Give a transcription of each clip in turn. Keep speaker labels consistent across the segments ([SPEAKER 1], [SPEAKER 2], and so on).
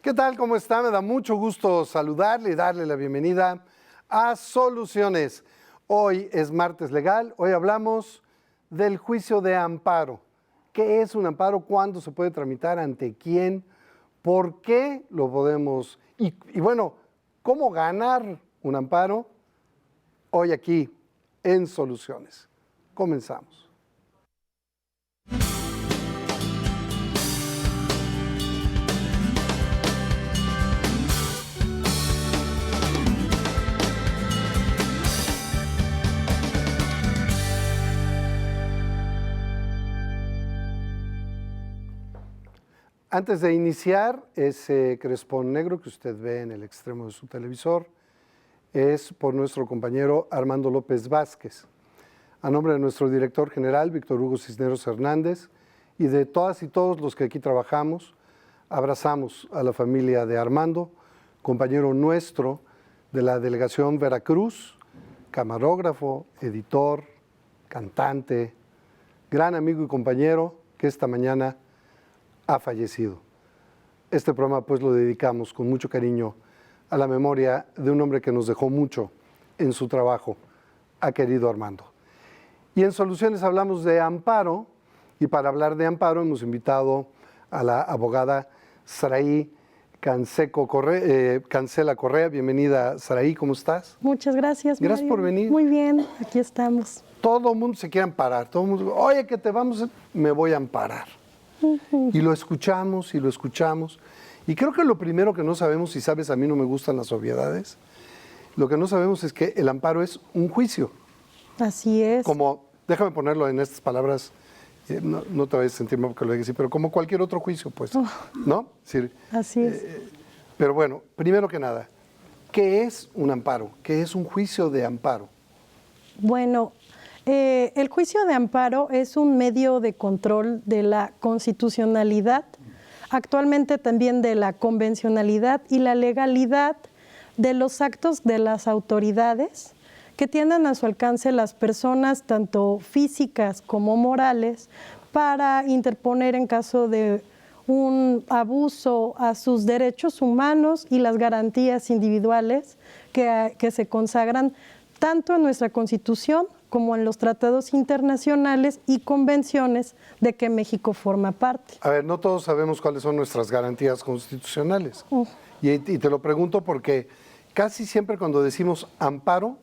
[SPEAKER 1] ¿Qué tal? ¿Cómo está? Me da mucho gusto saludarle y darle la bienvenida a Soluciones. Hoy es martes legal, hoy hablamos del juicio de amparo. ¿Qué es un amparo? ¿Cuándo se puede tramitar? ¿Ante quién? ¿Por qué lo podemos? Y bueno, ¿cómo ganar un amparo? Hoy aquí en Soluciones. Comenzamos. Antes de iniciar, ese crespón negro que usted ve en el extremo de su televisor es por nuestro compañero Armando López Vázquez. A nombre de nuestro director general, Víctor Hugo Cisneros Hernández, y de todas y todos los que aquí trabajamos, abrazamos a la familia de Armando, compañero nuestro de la delegación Veracruz, camarógrafo, editor, cantante, gran amigo y compañero que esta mañana ha fallecido. Este programa pues lo dedicamos con mucho cariño a la memoria de un hombre que nos dejó mucho en su trabajo, a querido Armando. Y en Soluciones hablamos de amparo, y para hablar de amparo hemos invitado a la abogada Saraí Cancela Correa. Bienvenida, Saraí, ¿cómo estás?
[SPEAKER 2] Muchas gracias,
[SPEAKER 1] Gracias por venir.
[SPEAKER 2] Muy bien, aquí estamos.
[SPEAKER 1] Todo el mundo se quiere amparar, todo el mundo, oye, que te vamos, me voy a amparar. Y lo escuchamos y lo escuchamos. Y creo que lo primero que no sabemos, y sabes, a mí no me gustan las obviedades, lo que no sabemos es que el amparo es un juicio.
[SPEAKER 2] Así es.
[SPEAKER 1] Como, déjame ponerlo en estas palabras, no te vayas a sentir mal porque lo diga así, pero como cualquier otro juicio, pues, ¿no? Sí,
[SPEAKER 2] así es.
[SPEAKER 1] Pero bueno, primero que nada, ¿qué es un amparo? ¿Qué es un juicio de amparo?
[SPEAKER 2] Bueno, el juicio de amparo es un medio de control de la constitucionalidad, actualmente también de la convencionalidad y la legalidad de los actos de las autoridades que tienen a su alcance las personas, tanto físicas como morales, para interponer en caso de un abuso a sus derechos humanos y las garantías individuales que se consagran tanto en nuestra Constitución como en los tratados internacionales y convenciones de que México forma parte.
[SPEAKER 1] A ver, no todos sabemos cuáles son nuestras garantías constitucionales. Y te lo pregunto porque casi siempre cuando decimos amparo,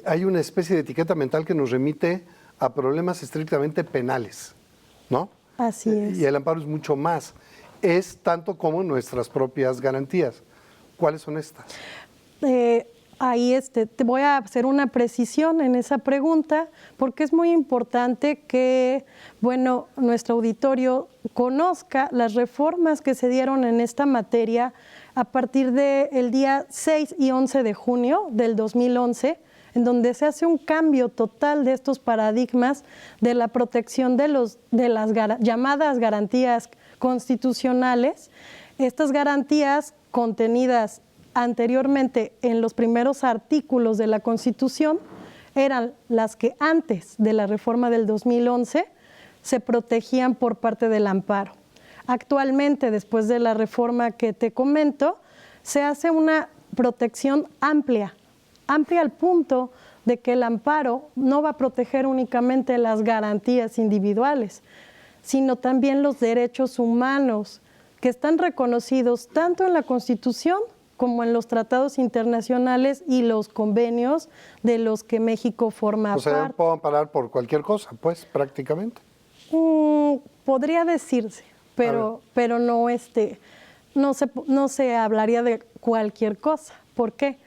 [SPEAKER 1] hay una especie de etiqueta mental que nos remite a problemas estrictamente penales, ¿no?
[SPEAKER 2] Así es.
[SPEAKER 1] Y el amparo es mucho más. Es tanto como nuestras propias garantías. ¿Cuáles son estas?
[SPEAKER 2] Ahí te voy a hacer una precisión en esa pregunta, porque es muy importante que, bueno, nuestro auditorio conozca las reformas que se dieron en esta materia a partir del día 6 y 11 de junio del 2011, en donde se hace un cambio total de estos paradigmas de la protección de las llamadas garantías constitucionales. Estas garantías contenidas anteriormente en los primeros artículos de la Constitución eran las que antes de la reforma del 2011 se protegían por parte del amparo. Actualmente, después de la reforma que te comento, se hace una protección amplia al punto de que el amparo no va a proteger únicamente las garantías individuales, sino también los derechos humanos que están reconocidos tanto en la Constitución como en los tratados internacionales y los convenios de los que México forma parte.
[SPEAKER 1] O sea, puedo amparar por cualquier cosa, pues, prácticamente.
[SPEAKER 2] Podría decirse, pero no se hablaría de cualquier cosa. ¿Por qué?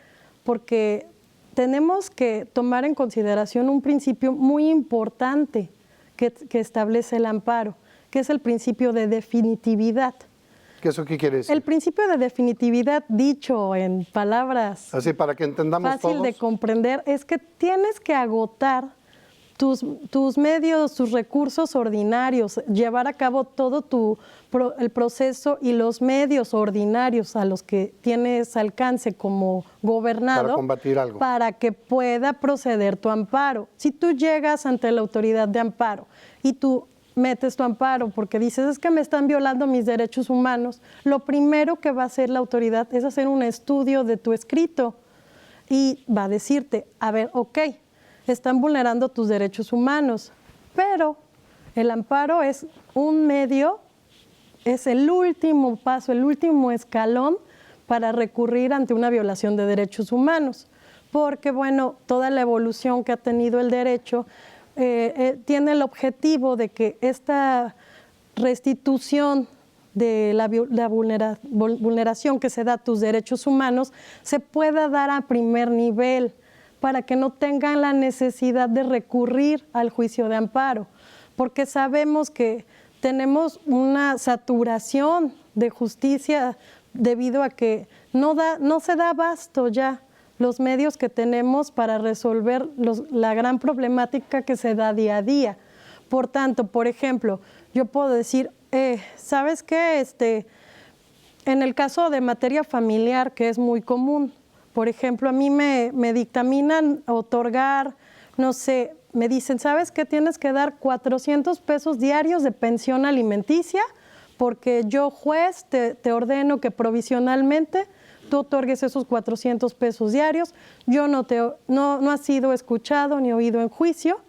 [SPEAKER 2] Porque tenemos que tomar en consideración un principio muy importante que establece el amparo, que es el principio de definitividad.
[SPEAKER 1] ¿Eso qué quiere decir?
[SPEAKER 2] El principio de definitividad, dicho en palabras
[SPEAKER 1] así para que entendamos
[SPEAKER 2] fácil
[SPEAKER 1] todos
[SPEAKER 2] de comprender, es que tienes que agotar tus medios, tus recursos ordinarios, llevar a cabo todo el proceso y los medios ordinarios a los que tienes alcance como gobernado
[SPEAKER 1] para combatir algo,
[SPEAKER 2] para que pueda proceder tu amparo. Si tú llegas ante la autoridad de amparo y tú metes tu amparo porque dices, es que me están violando mis derechos humanos, lo primero que va a hacer la autoridad es hacer un estudio de tu escrito y va a decirte, a ver, ok, están vulnerando tus derechos humanos, pero el amparo es un medio, es el último paso, el último escalón para recurrir ante una violación de derechos humanos, porque bueno, toda la evolución que ha tenido el derecho tiene el objetivo de que esta restitución de la vulneración que se da a tus derechos humanos se pueda dar a primer nivel para que no tengan la necesidad de recurrir al juicio de amparo, porque sabemos que tenemos una saturación de justicia debido a que no se da abasto ya los medios que tenemos para resolver la gran problemática que se da día a día. Por tanto, por ejemplo, yo puedo decir, ¿sabes qué? En el caso de materia familiar, que es muy común, por ejemplo, a mí me dictaminan otorgar, no sé, me dicen, ¿sabes qué? Tienes que dar 400 pesos diarios de pensión alimenticia porque yo, juez, te ordeno que provisionalmente tú otorgues esos 400 pesos diarios. Yo no has sido escuchado ni oído en juicio.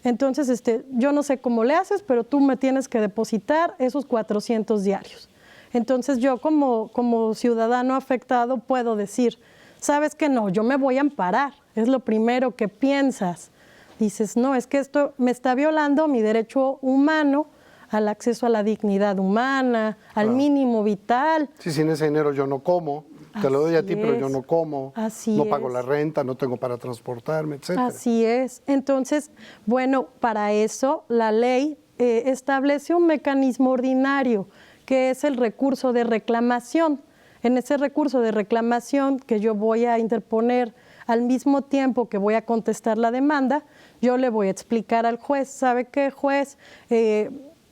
[SPEAKER 2] Entonces, yo no sé cómo le haces, pero tú me tienes que depositar esos 400 diarios. Entonces, yo como ciudadano afectado puedo decir, ¿sabes qué? No, yo me voy a amparar. Es lo primero que piensas. Dices, no, es que esto me está violando mi derecho humano al acceso a la dignidad humana, al mínimo vital.
[SPEAKER 1] Sí, sin ese dinero yo no como. Te lo doy a ti, pero yo no como, no pago la renta, no tengo para transportarme, etc.
[SPEAKER 2] Así es. Entonces, bueno, para eso la ley establece un mecanismo ordinario, que es el recurso de reclamación. En ese recurso de reclamación que yo voy a interponer al mismo tiempo que voy a contestar la demanda, yo le voy a explicar al juez, ¿sabe qué, juez?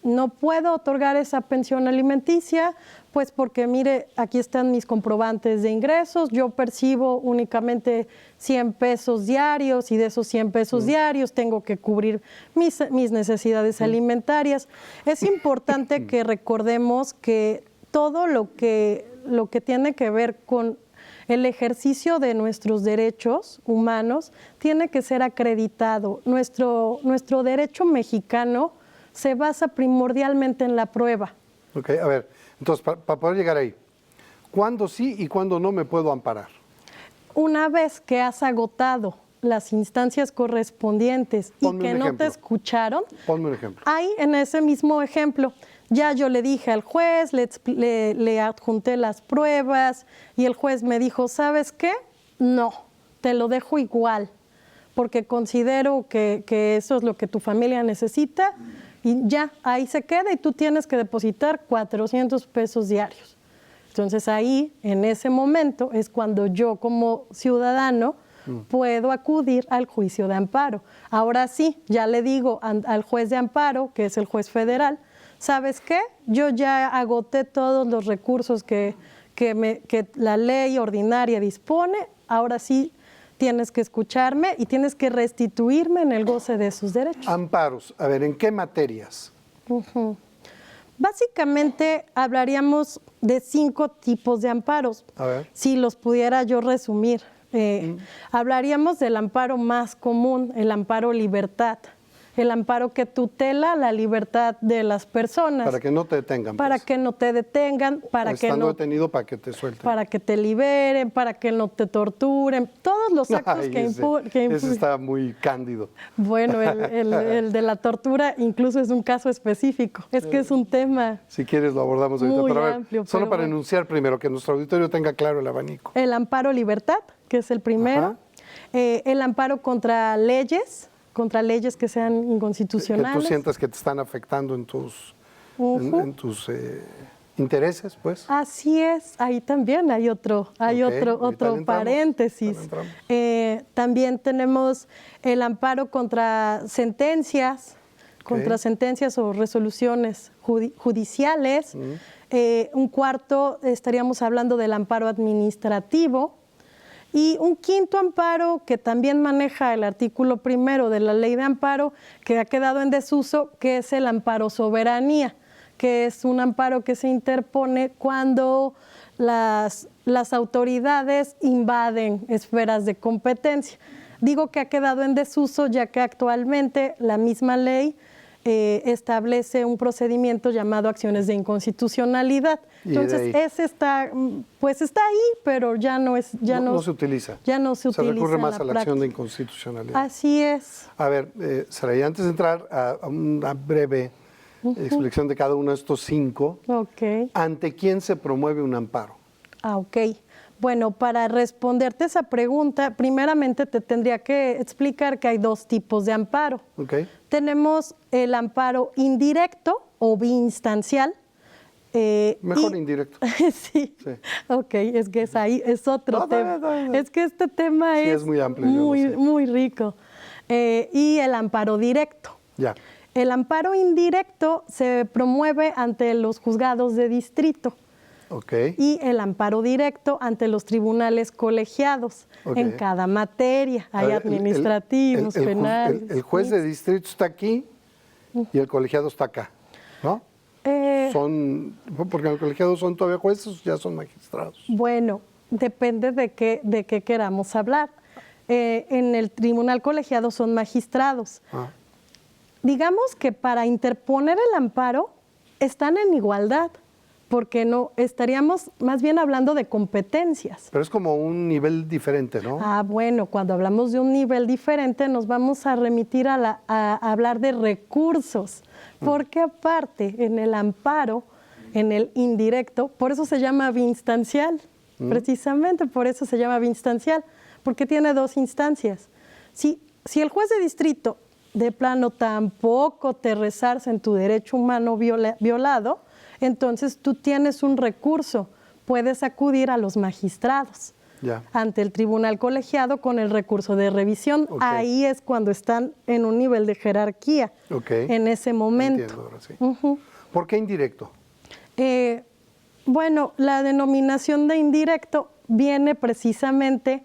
[SPEAKER 2] No puedo otorgar esa pensión alimenticia, pues porque mire, aquí están mis comprobantes de ingresos, yo percibo únicamente 100 pesos diarios y de esos 100 pesos diarios tengo que cubrir mis necesidades alimentarias. Es importante que recordemos que todo lo que tiene que ver con el ejercicio de nuestros derechos humanos tiene que ser acreditado. Nuestro derecho mexicano se basa primordialmente en la prueba.
[SPEAKER 1] Ok, a ver, entonces, para poder llegar ahí, ¿cuándo sí y cuándo no me puedo amparar?
[SPEAKER 2] Una vez que has agotado las instancias correspondientes y que no te escucharon,
[SPEAKER 1] ponme un ejemplo.
[SPEAKER 2] Ahí, en ese mismo ejemplo, ya yo le dije al juez, le adjunté las pruebas y el juez me dijo, ¿sabes qué? No, te lo dejo igual, porque considero que eso es lo que tu familia necesita. Y ya, ahí se queda y tú tienes que depositar 400 pesos diarios. Entonces ahí, en ese momento, es cuando yo como ciudadano puedo acudir al juicio de amparo. Ahora sí, ya le digo al juez de amparo, que es el juez federal, ¿sabes qué? Yo ya agoté todos los recursos que la ley ordinaria dispone, ahora sí tienes que escucharme y tienes que restituirme en el goce de sus derechos.
[SPEAKER 1] Amparos, a ver, ¿en qué materias?
[SPEAKER 2] Básicamente hablaríamos de 5 tipos de amparos,
[SPEAKER 1] A ver.
[SPEAKER 2] si los pudiera yo resumir. Hablaríamos del amparo más común, el amparo libertad, el amparo que tutela la libertad de las personas.
[SPEAKER 1] Para que no te detengan.
[SPEAKER 2] Para que no te detengan, para que no...
[SPEAKER 1] detenido, para que te suelten.
[SPEAKER 2] Para que te liberen, para que no te torturen, todos los actos que
[SPEAKER 1] ese está muy cándido.
[SPEAKER 2] Bueno, el de la tortura incluso es un caso específico, es que es un tema...
[SPEAKER 1] Si quieres lo abordamos ahorita,
[SPEAKER 2] muy
[SPEAKER 1] pero a ver,
[SPEAKER 2] amplio,
[SPEAKER 1] solo para enunciar primero, que nuestro auditorio tenga claro el abanico.
[SPEAKER 2] El amparo libertad, que es el primero, el amparo contra leyes que sean inconstitucionales.
[SPEAKER 1] Que tú sientas que te están afectando en tus, en tus intereses, pues.
[SPEAKER 2] Así es, ahí también hay otro paréntesis. También tenemos el amparo contra sentencias, o resoluciones judiciales. Un cuarto, estaríamos hablando del amparo administrativo. Y un quinto amparo que también maneja el artículo 1 de la Ley de Amparo, que ha quedado en desuso, que es el amparo soberanía, que es un amparo que se interpone cuando las autoridades invaden esferas de competencia. Digo que ha quedado en desuso ya que actualmente la misma ley establece un procedimiento llamado acciones de inconstitucionalidad. Entonces, ese está, pues está ahí, pero ya no es,
[SPEAKER 1] no se utiliza.
[SPEAKER 2] Ya no se utiliza.
[SPEAKER 1] Se recurre más a la acción de
[SPEAKER 2] práctica.
[SPEAKER 1] inconstitucionalidad.
[SPEAKER 2] Así es.
[SPEAKER 1] A ver, Saray, antes de entrar a una breve explicación de cada uno de estos 5, ¿ante quién se promueve un amparo?
[SPEAKER 2] Ok. Bueno, para responderte esa pregunta, primeramente te tendría que explicar que hay 2 tipos de amparo.
[SPEAKER 1] Okay.
[SPEAKER 2] Tenemos el amparo indirecto o biinstancial.
[SPEAKER 1] Mejor indirecto.
[SPEAKER 2] Sí. Ok, es que es otro tema. Es que este tema
[SPEAKER 1] es muy amplio.
[SPEAKER 2] Muy rico. Y el amparo directo.
[SPEAKER 1] Ya.
[SPEAKER 2] El amparo indirecto se promueve ante los juzgados de distrito.
[SPEAKER 1] Okay.
[SPEAKER 2] Y el amparo directo ante los tribunales colegiados en cada materia. Hay administrativos, penales.
[SPEAKER 1] El juez de distrito está aquí y el colegiado está acá, ¿no? Porque en el colegiado son todavía jueces, ya son magistrados.
[SPEAKER 2] Bueno, depende de qué queramos hablar. En el tribunal colegiado son magistrados. Digamos que para interponer el amparo están en igualdad, porque no estaríamos más bien hablando de competencias.
[SPEAKER 1] Pero es como un nivel diferente, ¿no?
[SPEAKER 2] Bueno, cuando hablamos de un nivel diferente nos vamos a remitir a hablar de recursos, porque aparte en el amparo, en el indirecto, por eso se llama biinstancial, precisamente por eso se llama biinstancial, porque tiene 2 instancias. Si el juez de distrito de plano tampoco te resarce en tu derecho humano violado, entonces tú tienes un recurso, puedes acudir a los magistrados ante el tribunal colegiado con el recurso de revisión. Ahí es cuando están en un nivel de jerarquía, en ese momento.
[SPEAKER 1] Entiendo, ahora sí. ¿Por qué indirecto?
[SPEAKER 2] Bueno, la denominación de indirecto viene precisamente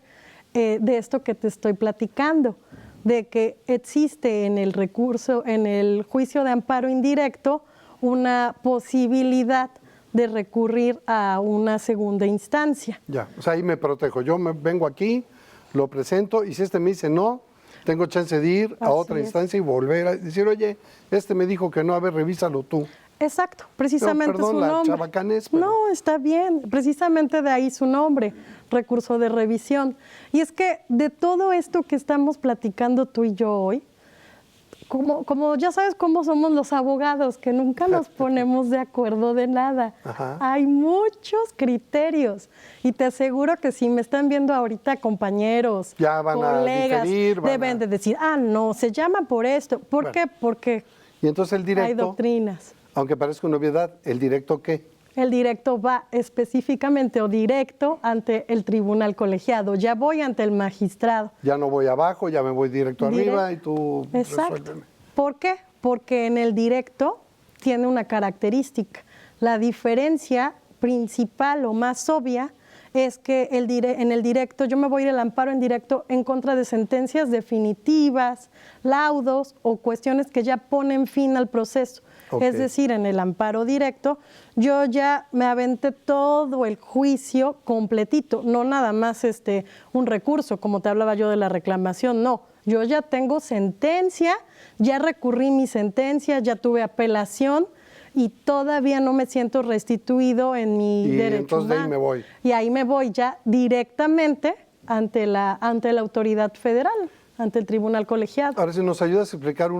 [SPEAKER 2] de esto que te estoy platicando, de que existe en el recurso, en el juicio de amparo indirecto, una posibilidad de recurrir a una segunda instancia.
[SPEAKER 1] Ya, o sea, ahí me protejo. Yo vengo aquí, lo presento y si me dice no, tengo chance de ir a otra instancia y volver a decir, oye, me dijo que no, a ver, revísalo tú.
[SPEAKER 2] Exacto, precisamente
[SPEAKER 1] perdón,
[SPEAKER 2] su
[SPEAKER 1] la
[SPEAKER 2] nombre.
[SPEAKER 1] chabacanés, pero...
[SPEAKER 2] No, está bien, precisamente de ahí su nombre, recurso de revisión. Y es que de todo esto que estamos platicando tú y yo hoy, como ya sabes cómo somos los abogados, que nunca nos ponemos de acuerdo de nada. Hay muchos criterios y te aseguro que si me están viendo ahorita compañeros,
[SPEAKER 1] ya van
[SPEAKER 2] colegas,
[SPEAKER 1] a diferir,
[SPEAKER 2] deben de decir, no, se llama por esto. ¿Por qué? Porque
[SPEAKER 1] y entonces el directo,
[SPEAKER 2] hay doctrinas.
[SPEAKER 1] Aunque parezca una obviedad, ¿el directo qué?
[SPEAKER 2] El directo va específicamente o directo ante el tribunal colegiado. Ya voy ante el magistrado.
[SPEAKER 1] Ya no voy abajo, ya me voy directo arriba y tú
[SPEAKER 2] resuélveme. ¿Por qué? Porque en el directo tiene una característica. La diferencia principal o más obvia es que en el directo yo me voy a ir al amparo en directo en contra de sentencias definitivas, laudos o cuestiones que ya ponen fin al proceso. Es decir, en el amparo directo, yo ya me aventé todo el juicio completito, no nada más un recurso, como te hablaba yo de la reclamación, no. Yo ya tengo sentencia, ya recurrí mi sentencia, ya tuve apelación y todavía no me siento restituido en mi derecho
[SPEAKER 1] entonces
[SPEAKER 2] humano.
[SPEAKER 1] De ahí me voy.
[SPEAKER 2] Y ahí me voy ya directamente ante la autoridad federal, ante el tribunal colegiado.
[SPEAKER 1] Ahora, si nos ayudas a explicar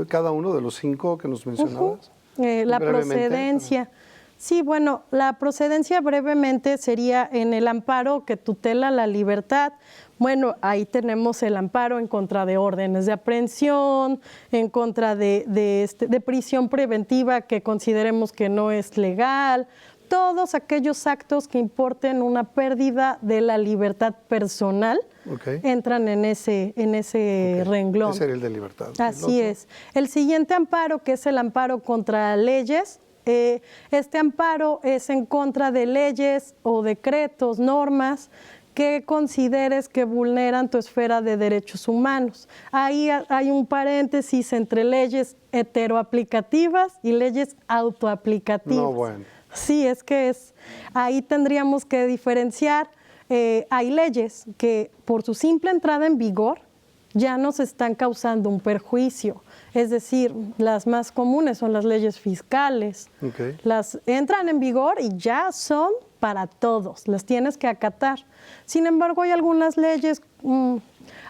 [SPEAKER 1] cada uno de los 5 que nos mencionabas.
[SPEAKER 2] La procedencia. Sí, bueno, la procedencia brevemente sería en el amparo que tutela la libertad. Bueno, ahí tenemos el amparo en contra de órdenes de aprehensión, en contra de prisión preventiva que consideremos que no es legal, todos aquellos actos que importen una pérdida de la libertad personal entran en ese renglón.
[SPEAKER 1] Ese era el de libertad.
[SPEAKER 2] Así es. El siguiente amparo, que es el amparo contra leyes, este amparo es en contra de leyes o decretos, normas que consideres que vulneran tu esfera de derechos humanos. Ahí hay un paréntesis entre leyes heteroaplicativas y leyes autoaplicativas.
[SPEAKER 1] No, bueno.
[SPEAKER 2] Sí, ahí tendríamos que diferenciar. Hay leyes que por su simple entrada en vigor ya nos están causando un perjuicio. Es decir, las más comunes son las leyes fiscales.
[SPEAKER 1] Okay.
[SPEAKER 2] Las entran en vigor y ya son para todos, las tienes que acatar. Sin embargo, hay algunas leyes,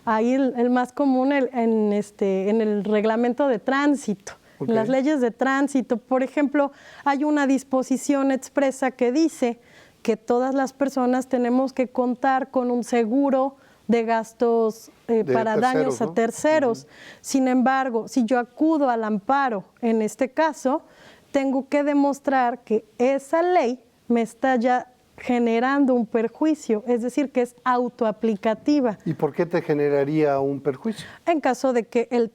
[SPEAKER 2] ahí el más común en el reglamento de tránsito.
[SPEAKER 1] Okay.
[SPEAKER 2] Las leyes de tránsito, por ejemplo, hay una disposición expresa que dice que todas las personas tenemos que contar con un seguro de gastos para daños a terceros. Sin embargo, si yo acudo al amparo en este caso, tengo que demostrar que esa ley me está ya generando un perjuicio, es decir, que es autoaplicativa.
[SPEAKER 1] ¿Y por qué te generaría un perjuicio?
[SPEAKER 2] En caso de que el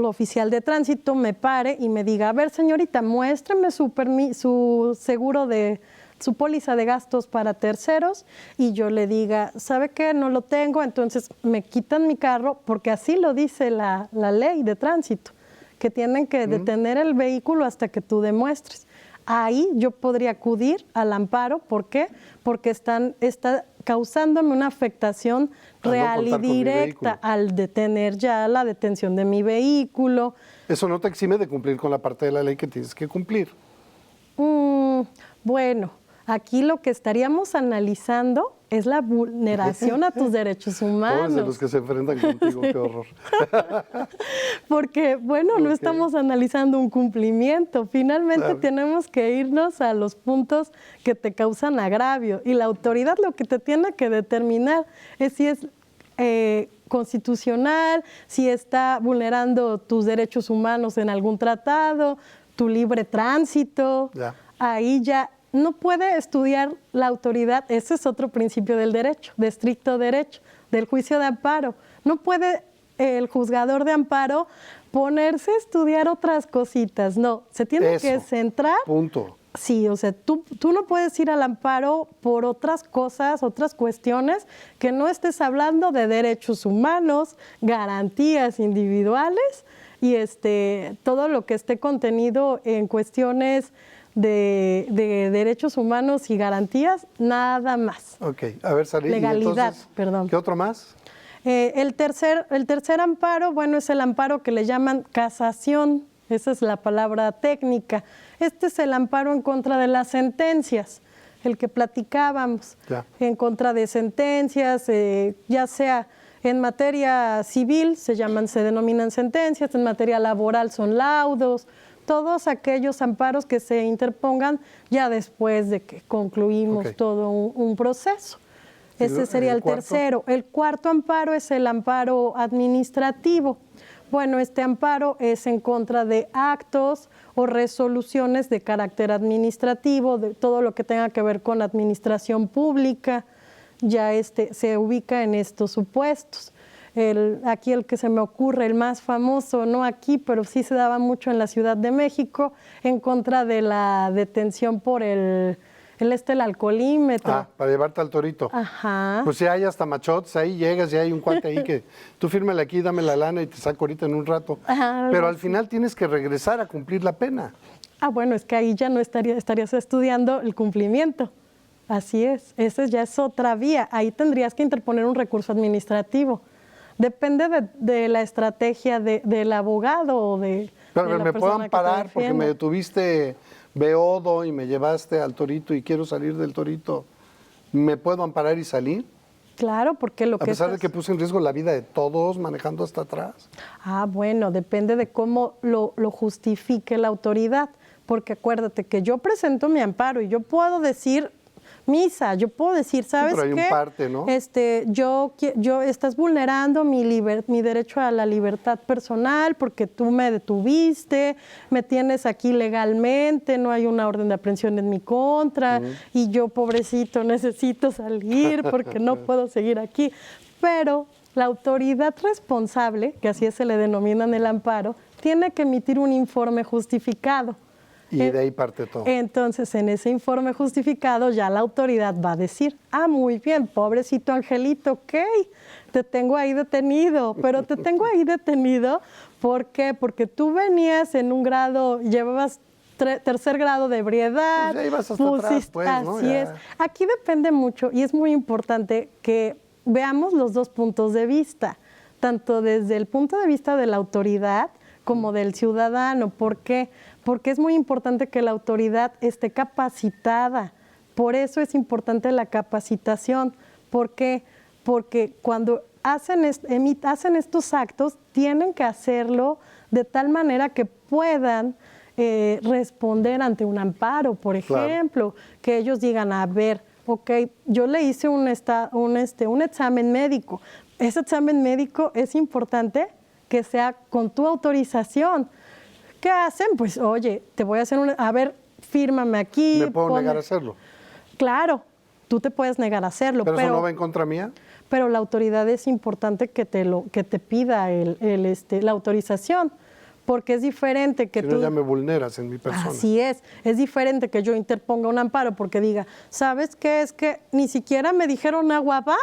[SPEAKER 2] oficial de tránsito me pare y me diga, a ver, señorita, muéstrame su seguro de su póliza de gastos para terceros, y yo le diga, ¿sabe qué? No lo tengo, entonces me quitan mi carro, porque así lo dice la ley de tránsito, que tienen que detener el vehículo hasta que tú demuestres. Ahí yo podría acudir al amparo. ¿Por qué? Porque está causándome una afectación real y directa al detener ya la detención de mi vehículo.
[SPEAKER 1] Eso no te exime de cumplir con la parte de la ley que tienes que cumplir.
[SPEAKER 2] Bueno, aquí lo que estaríamos analizando es la vulneración a tus derechos humanos.
[SPEAKER 1] Pobres de los que se enfrentan contigo, qué horror.
[SPEAKER 2] Porque, bueno, no estamos analizando un cumplimiento. Finalmente tenemos que irnos a los puntos que te causan agravio. Y la autoridad lo que te tiene que determinar es si es constitucional, si está vulnerando tus derechos humanos en algún tratado, tu libre tránsito.
[SPEAKER 1] Ya.
[SPEAKER 2] Ahí ya no puede estudiar la autoridad, ese es otro principio del derecho, de estricto derecho, del juicio de amparo. No puede el juzgador de amparo ponerse a estudiar otras cositas, no, se tiene que centrar.
[SPEAKER 1] Punto.
[SPEAKER 2] Sí, o sea, tú no puedes ir al amparo por otras cosas, otras cuestiones, que no estés hablando de derechos humanos, garantías individuales y todo lo que esté contenido en cuestiones de derechos humanos y garantías, nada más.
[SPEAKER 1] Ok, a ver, Sari,
[SPEAKER 2] legalidad,
[SPEAKER 1] entonces,
[SPEAKER 2] perdón.
[SPEAKER 1] ¿qué otro más?
[SPEAKER 2] El tercer amparo, bueno, es el amparo que le llaman casación, esa es la palabra técnica. Este es el amparo en contra de las sentencias, el que platicábamos, en contra de sentencias, ya sea en materia civil, se denominan sentencias, en materia laboral son laudos, todos aquellos amparos que se interpongan ya después de que concluimos todo un proceso. Ese sería el tercero. El cuarto amparo es el amparo administrativo. Bueno, este amparo es en contra de actos o resoluciones de carácter administrativo, de todo lo que tenga que ver con administración pública, ya se ubica en estos supuestos. Aquí el que se me ocurre, el más famoso, no aquí, pero sí se daba mucho en la Ciudad de México, en contra de la detención por el alcoholímetro.
[SPEAKER 1] Para llevarte al torito.
[SPEAKER 2] Ajá.
[SPEAKER 1] Pues si hay hasta machotes, ahí llegas y hay un cuate ahí que tú fírmale aquí, dame la lana y te saco ahorita en un rato. Pero al final tienes que regresar a cumplir la pena.
[SPEAKER 2] Bueno, es que ahí ya no estarías estudiando el cumplimiento. Así es, esa ya es otra vía. Ahí tendrías que interponer un recurso administrativo. Depende de la estrategia del abogado o de
[SPEAKER 1] Pero
[SPEAKER 2] la
[SPEAKER 1] me puedo
[SPEAKER 2] persona
[SPEAKER 1] amparar
[SPEAKER 2] que
[SPEAKER 1] porque me detuviste beodo y me llevaste al torito y quiero salir del torito. ¿Me puedo amparar y salir?
[SPEAKER 2] Claro, porque lo que...
[SPEAKER 1] A pesar de que puse en riesgo la vida de todos manejando hasta atrás.
[SPEAKER 2] Bueno, depende de cómo lo justifique la autoridad. Porque acuérdate que yo presento mi amparo y yo puedo decir... Misa, yo puedo decir, ¿sabes qué?
[SPEAKER 1] Pero hay un parte, ¿no?
[SPEAKER 2] Yo estás vulnerando mi derecho a la libertad personal porque tú me detuviste, me tienes aquí legalmente, no hay una orden de aprehensión en mi contra y yo, pobrecito, necesito salir porque no puedo seguir aquí. Pero la autoridad responsable, que así se le denomina en el amparo, tiene que emitir un informe justificado.
[SPEAKER 1] Y de ahí parte todo.
[SPEAKER 2] Entonces, en ese informe justificado ya la autoridad va a decir, muy bien, pobrecito Angelito, ok, te tengo ahí detenido, pero te tengo ahí detenido, ¿por qué? Porque tú venías en un grado, llevabas tercer grado de ebriedad.
[SPEAKER 1] Pues ya ibas hasta atrás, pues, ¿no?
[SPEAKER 2] Así
[SPEAKER 1] Ya.
[SPEAKER 2] es. Aquí depende mucho y es muy importante que veamos los dos puntos de vista, tanto desde el punto de vista de la autoridad como del ciudadano. ¿Por qué? Porque es muy importante que la autoridad esté capacitada. Por eso es importante la capacitación. ¿Por qué? Porque cuando hacen estos actos, tienen que hacerlo de tal manera que puedan responder ante un amparo, por ejemplo, que ellos digan, a ver, ok, yo le hice un examen médico. Ese examen médico es importante que sea con tu autorización. ¿Qué hacen? Pues, oye, te voy a hacer a ver, fírmame aquí.
[SPEAKER 1] ¿Me puedo negar a hacerlo?
[SPEAKER 2] Claro, tú te puedes negar a hacerlo.
[SPEAKER 1] ¿Pero eso no va en contra mía?
[SPEAKER 2] Pero la autoridad es importante que te pida la autorización, porque es diferente que
[SPEAKER 1] si
[SPEAKER 2] tú...
[SPEAKER 1] no, ya me vulneras en mi persona.
[SPEAKER 2] Así es diferente que yo interponga un amparo porque diga, ¿sabes qué? Es que ni siquiera me dijeron agua va,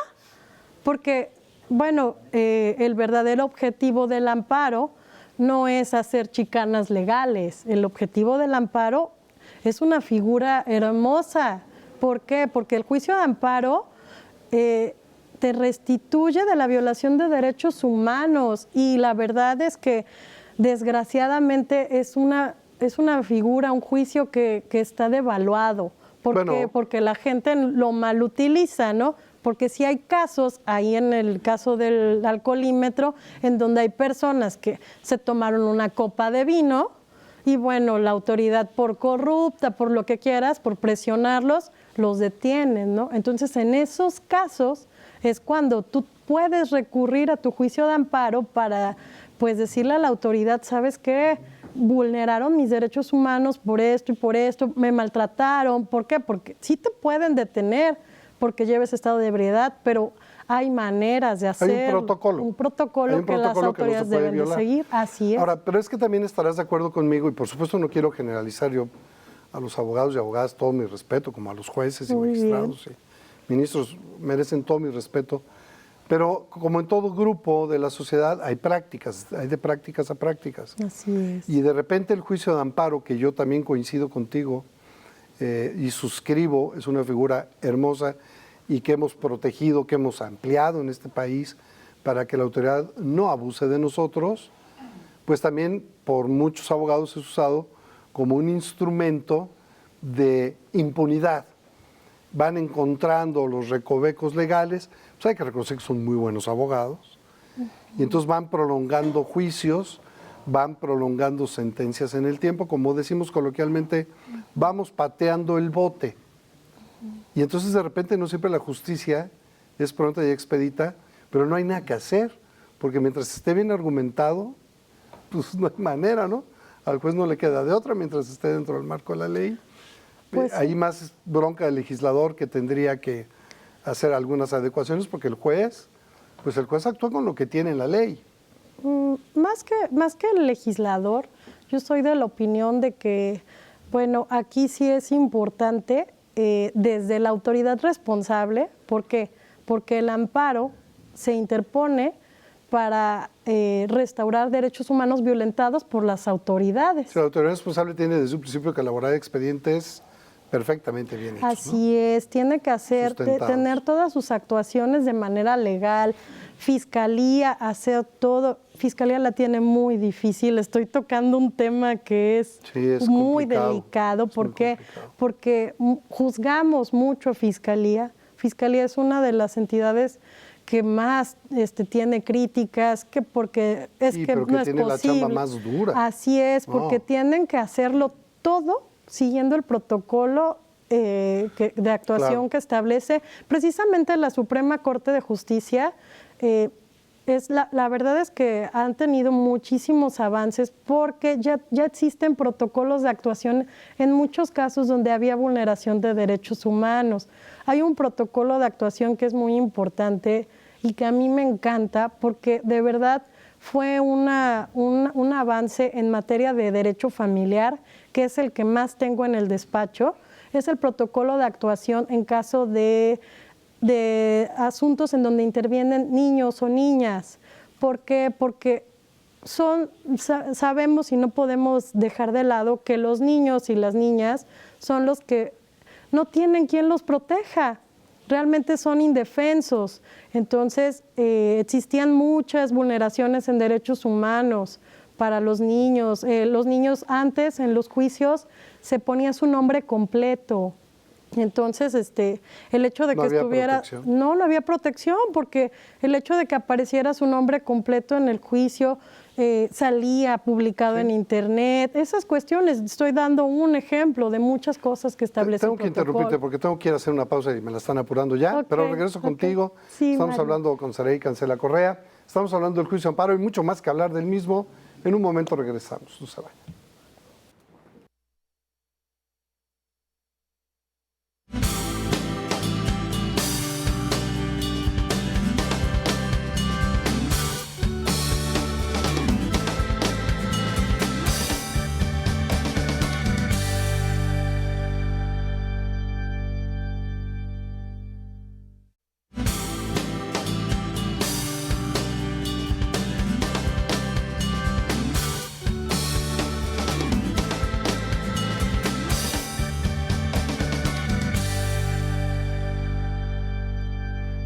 [SPEAKER 2] porque, bueno, el verdadero objetivo del amparo no es hacer chicanas legales. El objetivo del amparo es una figura hermosa. ¿Por qué? Porque el juicio de amparo te restituye de la violación de derechos humanos y la verdad es que desgraciadamente es una figura, un juicio que está devaluado. ¿Por qué? Porque la gente lo malutiliza, ¿no? Porque sí hay casos, ahí en el caso del alcoholímetro, en donde hay personas que se tomaron una copa de vino y bueno, la autoridad por corrupta, por lo que quieras, por presionarlos, los detienen, ¿no? Entonces, en esos casos es cuando tú puedes recurrir a tu juicio de amparo para, pues, decirle a la autoridad, ¿sabes qué? Vulneraron mis derechos humanos por esto, me maltrataron. ¿Por qué? Porque sí te pueden detener porque lleves estado de ebriedad, pero hay maneras de hacer
[SPEAKER 1] Hay un protocolo
[SPEAKER 2] que las autoridades deben de seguir. Así es.
[SPEAKER 1] Ahora, pero es que también estarás de acuerdo conmigo, y por supuesto no quiero generalizar, yo a los abogados y abogadas todo mi respeto, como a los jueces y magistrados y ministros merecen todo mi respeto, pero como en todo grupo de la sociedad hay prácticas, hay de prácticas a prácticas.
[SPEAKER 2] Así es.
[SPEAKER 1] Y de repente el juicio de amparo, que yo también coincido contigo y suscribo, es una figura hermosa y que hemos protegido, que hemos ampliado en este país para que la autoridad no abuse de nosotros, pues también por muchos abogados es usado como un instrumento de impunidad. Van encontrando los recovecos legales, pues hay que reconocer que son muy buenos abogados, y entonces van prolongando juicios, van prolongando sentencias en el tiempo, como decimos coloquialmente, vamos pateando el bote. Y entonces de repente no siempre la justicia es pronta y expedita, pero no hay nada que hacer, porque mientras esté bien argumentado, pues no hay manera, ¿no? Al juez no le queda de otra mientras esté dentro del marco de la ley. Pues, hay más bronca del legislador que tendría que hacer algunas adecuaciones, porque el juez actúa con lo que tiene en la ley.
[SPEAKER 2] Más que el legislador, yo soy de la opinión de que, bueno, aquí sí es importante desde la autoridad responsable. ¿Por qué? Porque el amparo se interpone para restaurar derechos humanos violentados por las autoridades.
[SPEAKER 1] La autoridad responsable tiene desde un principio que elaborar expedientes perfectamente bien hechos.
[SPEAKER 2] Así es, tiene que tener todas sus actuaciones de manera legal. Fiscalía, hacer todo. Fiscalía la tiene muy difícil. Estoy tocando un tema que es muy delicado. ¿Por qué? Porque juzgamos mucho a Fiscalía. Fiscalía es una de las entidades que más tiene críticas, que porque es que
[SPEAKER 1] pero
[SPEAKER 2] no es
[SPEAKER 1] tiene
[SPEAKER 2] posible.
[SPEAKER 1] La chamba más dura.
[SPEAKER 2] Así es, porque tienen que hacerlo todo siguiendo el protocolo de actuación que establece precisamente la Suprema Corte de Justicia. La verdad es que han tenido muchísimos avances porque ya existen protocolos de actuación en muchos casos donde había vulneración de derechos humanos. Hay un protocolo de actuación que es muy importante y que a mí me encanta porque de verdad fue un avance en materia de derecho familiar, que es el que más tengo en el despacho. Es el protocolo de actuación en caso de asuntos en donde intervienen niños o niñas. ¿Por qué? Porque sabemos y no podemos dejar de lado que los niños y las niñas son los que no tienen quien los proteja, realmente son indefensos. Entonces, existían muchas vulneraciones en derechos humanos para los niños. Los niños antes, en los juicios, se ponía su nombre completo. Entonces, el hecho de que estuviera... No había protección, porque el hecho de que apareciera su nombre completo en el juicio, salía publicado en internet, esas cuestiones. Estoy dando un ejemplo de muchas cosas que establece el protocolo.
[SPEAKER 1] Tengo que interrumpirte porque tengo que ir a hacer una pausa y me la están apurando ya, pero regreso contigo.
[SPEAKER 2] Sí,
[SPEAKER 1] estamos hablando con Saraí Cancela Correa, estamos hablando del juicio de amparo y mucho más que hablar del mismo. En un momento regresamos, no se vayan.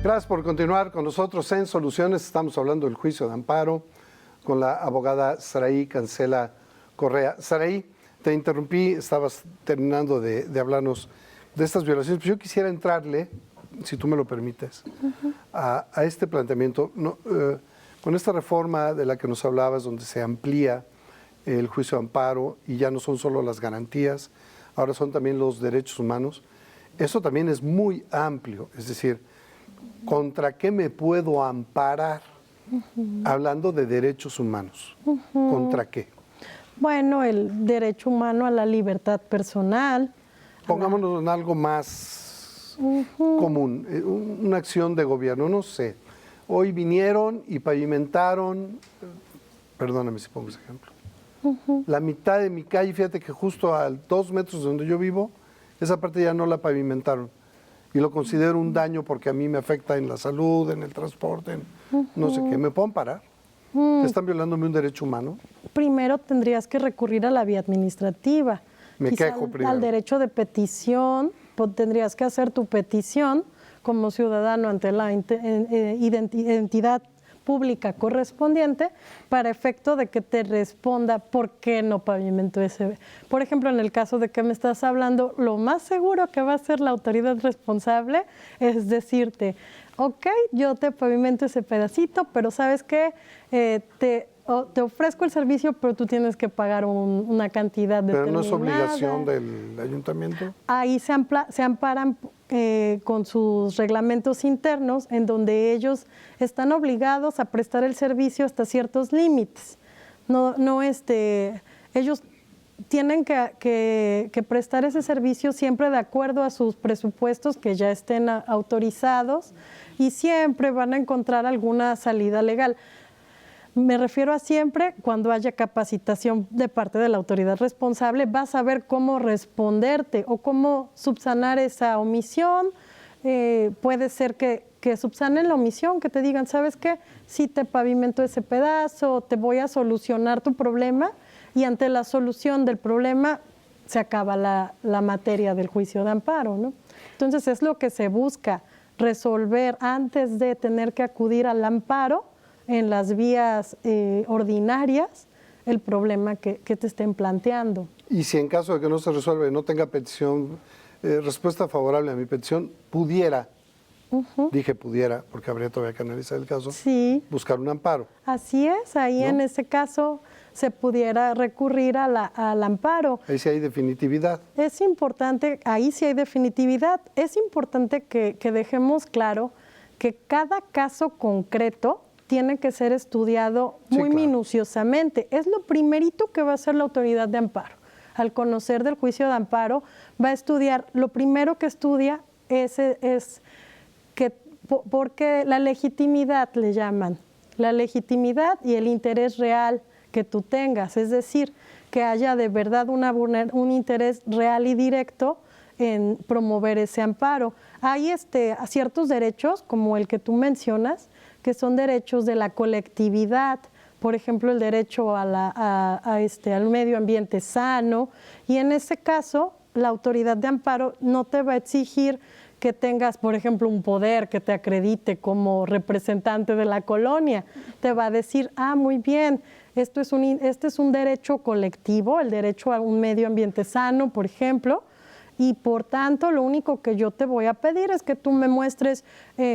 [SPEAKER 1] Gracias por continuar con nosotros en Soluciones. Estamos hablando del juicio de amparo con la abogada Saraí Cancela Correa. Saraí, te interrumpí, estabas terminando de hablarnos de estas violaciones, pero yo quisiera entrarle, si tú me lo permites, a este planteamiento. Con esta reforma de la que nos hablabas, donde se amplía el juicio de amparo y ya no son solo las garantías, ahora son también los derechos humanos, eso también es muy amplio, es decir, ¿contra qué me puedo amparar? Hablando de derechos humanos, ¿contra qué?
[SPEAKER 2] Bueno, el derecho humano a la libertad personal.
[SPEAKER 1] Pongámonos en algo más común, una acción de gobierno, no sé. Hoy vinieron y pavimentaron, perdóname si pongo ese ejemplo, la mitad de mi calle, fíjate que justo a 2 metros de donde yo vivo, esa parte ya no la pavimentaron. Y lo considero un daño porque a mí me afecta en la salud, en el transporte, en no sé qué. ¿Me puedo amparar? ¿Están violándome un derecho humano?
[SPEAKER 2] Primero tendrías que recurrir a la vía administrativa.
[SPEAKER 1] Me quejo primero.
[SPEAKER 2] Al derecho de petición, tendrías que hacer tu petición como ciudadano ante la entidad pública correspondiente para efecto de que te responda por qué no pavimentó ese. Por ejemplo, en el caso de que me estás hablando, lo más seguro que va a hacer la autoridad responsable es decirte, ok, yo te pavimento ese pedacito, pero ¿sabes qué? Te ofrezco el servicio, pero tú tienes que pagar una cantidad determinada.
[SPEAKER 1] ¿Pero no es obligación del ayuntamiento?
[SPEAKER 2] Ahí se amparan con sus reglamentos internos, en donde ellos están obligados a prestar el servicio hasta ciertos límites. Ellos tienen que prestar ese servicio siempre de acuerdo a sus presupuestos que ya estén autorizados y siempre van a encontrar alguna salida legal. Me refiero a siempre cuando haya capacitación de parte de la autoridad responsable, vas a ver cómo responderte o cómo subsanar esa omisión. Puede ser que subsanen la omisión, que te digan, ¿sabes qué? Sí te pavimento ese pedazo, te voy a solucionar tu problema, y ante la solución del problema se acaba la materia del juicio de amparo, ¿no? Entonces es lo que se busca, resolver antes de tener que acudir al amparo en las vías ordinarias el problema que te estén planteando.
[SPEAKER 1] Y si en caso de que no se resuelva y no tenga petición, respuesta favorable a mi petición, pudiera, dije pudiera, porque habría todavía que analizar el caso,
[SPEAKER 2] sí,
[SPEAKER 1] buscar un amparo.
[SPEAKER 2] Así es, ahí ¿no? En ese caso se pudiera recurrir al amparo.
[SPEAKER 1] Ahí sí hay definitividad.
[SPEAKER 2] Es importante, ahí sí hay definitividad. Es importante que dejemos claro que cada caso concreto tiene que ser estudiado muy minuciosamente. Es lo primerito que va a hacer la autoridad de amparo. Al conocer del juicio de amparo, va a estudiar, lo primero que estudia es que, porque la legitimidad le llaman. la legitimidad y el interés real que tú tengas, es decir, que haya de verdad un interés real y directo en promover ese amparo. Hay ciertos derechos, como el que tú mencionas, que son derechos de la colectividad, por ejemplo, el derecho al medio ambiente sano, y en ese caso, la autoridad de amparo no te va a exigir que tengas, por ejemplo, un poder que te acredite como representante de la colonia. Te va a decir, muy bien, este es un derecho colectivo, el derecho a un medio ambiente sano, por ejemplo, y por tanto lo único que yo te voy a pedir es que tú me muestres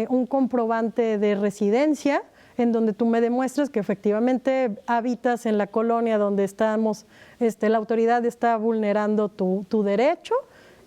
[SPEAKER 2] un comprobante de residencia en donde tú me demuestres que efectivamente habitas en la colonia donde estamos, la autoridad está vulnerando tu derecho,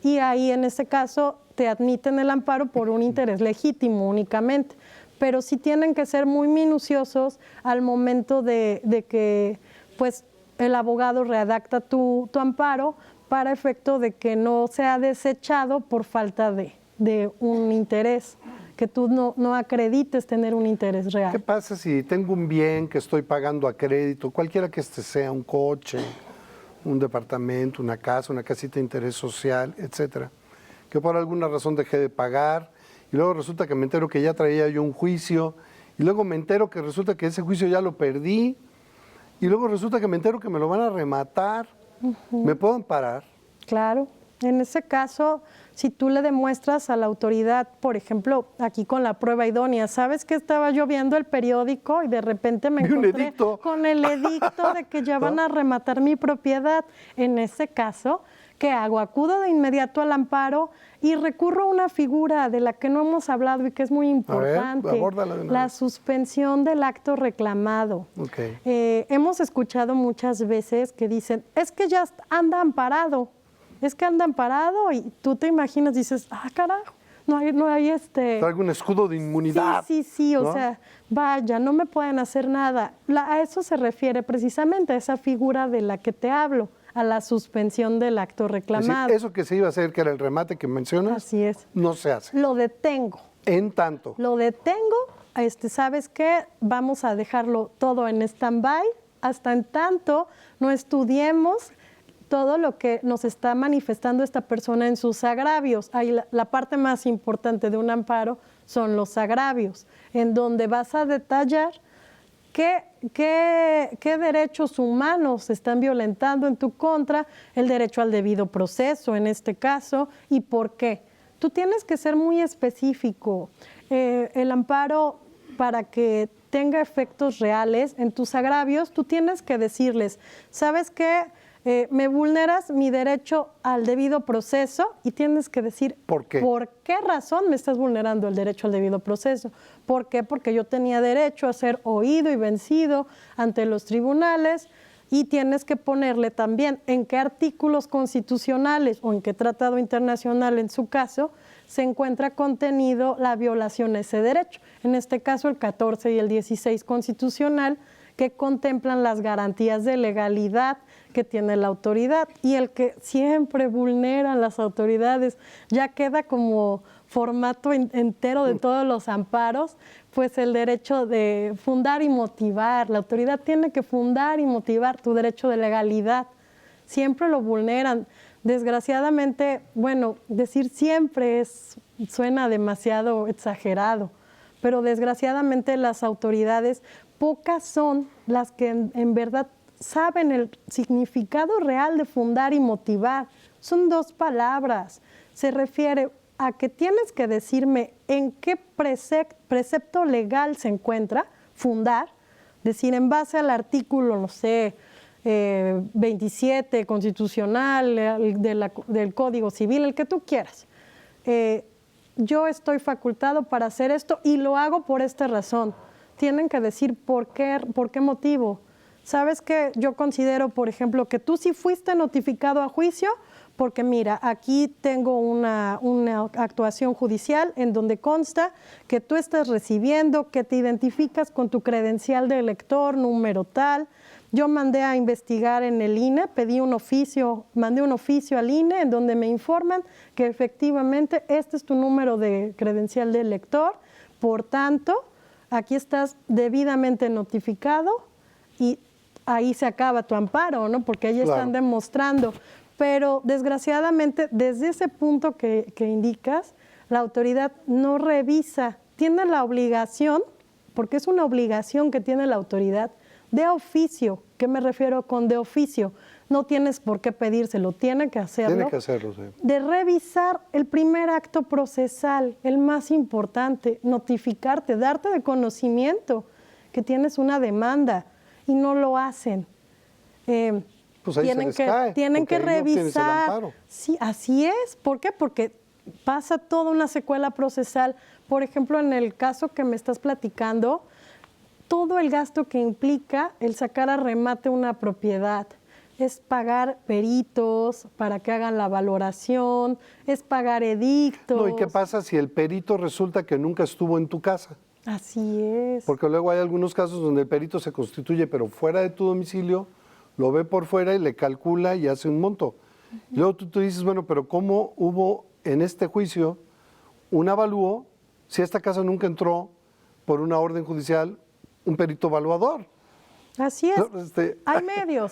[SPEAKER 2] y ahí en ese caso te admiten el amparo por un interés legítimo únicamente. Pero sí tienen que ser muy minuciosos al momento de que pues, el abogado redacta tu amparo para efecto de que no sea desechado por falta de un interés, que tú no acredites tener un interés real.
[SPEAKER 1] ¿Qué pasa si tengo un bien que estoy pagando a crédito, cualquiera que sea, un coche, un departamento, una casita de interés social, etcétera, que por alguna razón dejé de pagar, y luego resulta que me entero que ya traía yo un juicio, y luego me entero que resulta que ese juicio ya lo perdí, y luego resulta que me entero que me lo van a rematar? ¿Me puedo amparar?
[SPEAKER 2] Claro. En ese caso, si tú le demuestras a la autoridad, por ejemplo, aquí con la prueba idónea, ¿sabes que estaba yo viendo el periódico y de repente me encontré con el edicto de que ya van a rematar mi propiedad? En ese caso, ¿qué hago? Acudo de inmediato al amparo y recurro a una figura de la que no hemos hablado y que es muy importante, la suspensión del acto reclamado.
[SPEAKER 1] Okay.
[SPEAKER 2] Hemos escuchado muchas veces que dicen, es que ya anda amparado. Es que anda amparado, y tú te imaginas, dices, carajo, no hay
[SPEAKER 1] Traigo un escudo de inmunidad.
[SPEAKER 2] Sí, ¿no? O sea, vaya, no me pueden hacer nada. A eso se refiere precisamente, a esa figura de la que te hablo, a la suspensión del acto reclamado.
[SPEAKER 1] Es decir, eso que se iba a hacer, que era el remate que mencionas,
[SPEAKER 2] así es,
[SPEAKER 1] no se hace.
[SPEAKER 2] Lo detengo.
[SPEAKER 1] En tanto.
[SPEAKER 2] Lo detengo, ¿sabes qué? Vamos a dejarlo todo en stand-by, hasta en tanto no estudiemos todo lo que nos está manifestando esta persona en sus agravios. Ahí la parte más importante de un amparo son los agravios, en donde vas a detallar qué derechos humanos se están violentando en tu contra, el derecho al debido proceso en este caso, y por qué. Tú tienes que ser muy específico. El amparo, para que tenga efectos reales en tus agravios, tú tienes que decirles, ¿sabes qué? Me vulneras mi derecho al debido proceso, y tienes que decir
[SPEAKER 1] ¿por qué?
[SPEAKER 2] ¿Por qué razón me estás vulnerando el derecho al debido proceso? ¿Por qué? Porque yo tenía derecho a ser oído y vencido ante los tribunales, y tienes que ponerle también en qué artículos constitucionales o en qué tratado internacional, en su caso, se encuentra contenido la violación a ese derecho. En este caso, el 14 y el 16 constitucional, que contemplan las garantías de legalidad que tiene la autoridad, y el que siempre vulneran las autoridades, ya queda como formato entero de todos los amparos, pues el derecho de fundar y motivar. La autoridad tiene que fundar y motivar tu derecho de legalidad. Siempre lo vulneran. Desgraciadamente, bueno, decir siempre suena demasiado exagerado, pero desgraciadamente las autoridades, pocas son las que en verdad saben el significado real de fundar y motivar. Son dos palabras. Se refiere a que tienes que decirme en qué precepto legal se encuentra fundar, decir en base al artículo, no sé, 27 constitucional, del Código Civil, el que tú quieras. Yo estoy facultado para hacer esto y lo hago por esta razón. Tienen que decir por qué motivo. ¿Sabes qué? Yo considero, por ejemplo, que tú sí fuiste notificado a juicio porque, mira, aquí tengo una actuación judicial en donde consta que tú estás recibiendo, que te identificas con tu credencial de elector, número tal. Yo mandé a investigar en el INE, mandé un oficio al INE en donde me informan que efectivamente este es tu número de credencial de elector. Por tanto, aquí estás debidamente notificado y ahí se acaba tu amparo, ¿no? Porque ahí están demostrando. Pero desgraciadamente, desde ese punto que indicas, la autoridad no revisa, tiene la obligación, porque es una obligación que tiene la autoridad, de oficio. ¿Qué me refiero con de oficio? No tienes por qué pedírselo, tiene que hacerlo.
[SPEAKER 1] Tiene que hacerlo, sí.
[SPEAKER 2] De revisar el primer acto procesal, el más importante, notificarte, darte de conocimiento que tienes una demanda y no lo hacen.
[SPEAKER 1] Pues ahí
[SPEAKER 2] tienen que revisar.
[SPEAKER 1] No,
[SPEAKER 2] sí, así es. ¿Por qué? Porque pasa toda una secuela procesal. Por ejemplo, en el caso que me estás platicando, todo el gasto que implica el sacar a remate una propiedad es pagar peritos para que hagan la valoración, es pagar edictos.
[SPEAKER 1] No, ¿y qué pasa si el perito resulta que nunca estuvo en tu casa?
[SPEAKER 2] Así es.
[SPEAKER 1] Porque luego hay algunos casos donde el perito se constituye, pero fuera de tu domicilio, lo ve por fuera y le calcula y hace un monto. Y luego tú dices, bueno, pero ¿cómo hubo en este juicio un avalúo si esta casa nunca entró por una orden judicial un perito evaluador?
[SPEAKER 2] Así es.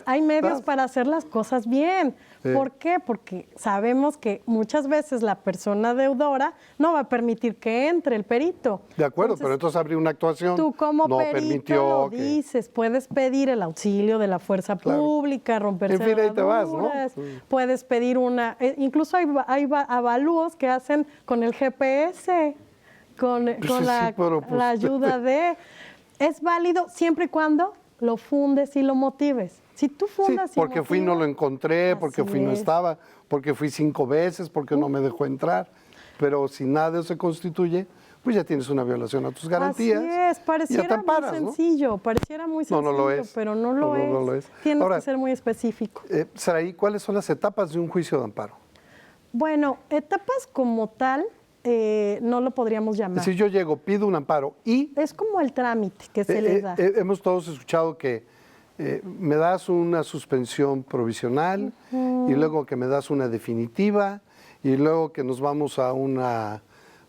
[SPEAKER 2] Hay medios para hacer las cosas bien.
[SPEAKER 1] Sí.
[SPEAKER 2] ¿Por qué? Porque sabemos que muchas veces la persona deudora no va a permitir que entre el perito.
[SPEAKER 1] De acuerdo, pero entonces habría una actuación.
[SPEAKER 2] Tú como
[SPEAKER 1] no
[SPEAKER 2] perito
[SPEAKER 1] permitió
[SPEAKER 2] lo dices, puedes pedir el auxilio de la fuerza pública, romper
[SPEAKER 1] en fin, ahí te vas, ¿no?
[SPEAKER 2] Puedes pedir incluso hay avalúos que hacen con el GPS, con la ayuda de... Es válido siempre y cuando lo fundes y lo motives. Si tú fundas
[SPEAKER 1] sí, porque fui y no lo encontré, porque fui y no estaba, porque fui 5 veces, porque no me dejó entrar. Pero si nada de eso se constituye, pues ya tienes una violación a tus garantías.
[SPEAKER 2] Así es, pareciera muy sencillo, ¿no? Pareciera muy sencillo,
[SPEAKER 1] no lo es,
[SPEAKER 2] pero no lo es. Tienes
[SPEAKER 1] Ahora,
[SPEAKER 2] que ser muy específico.
[SPEAKER 1] Saraí, ¿cuáles son las etapas de un juicio de amparo?
[SPEAKER 2] Bueno, etapas como tal, no lo podríamos llamar.
[SPEAKER 1] Si yo llego, pido un amparo y...
[SPEAKER 2] Es como el trámite que se le da.
[SPEAKER 1] Hemos todos escuchado que me das una suspensión provisional y luego que me das una definitiva y luego que nos vamos a una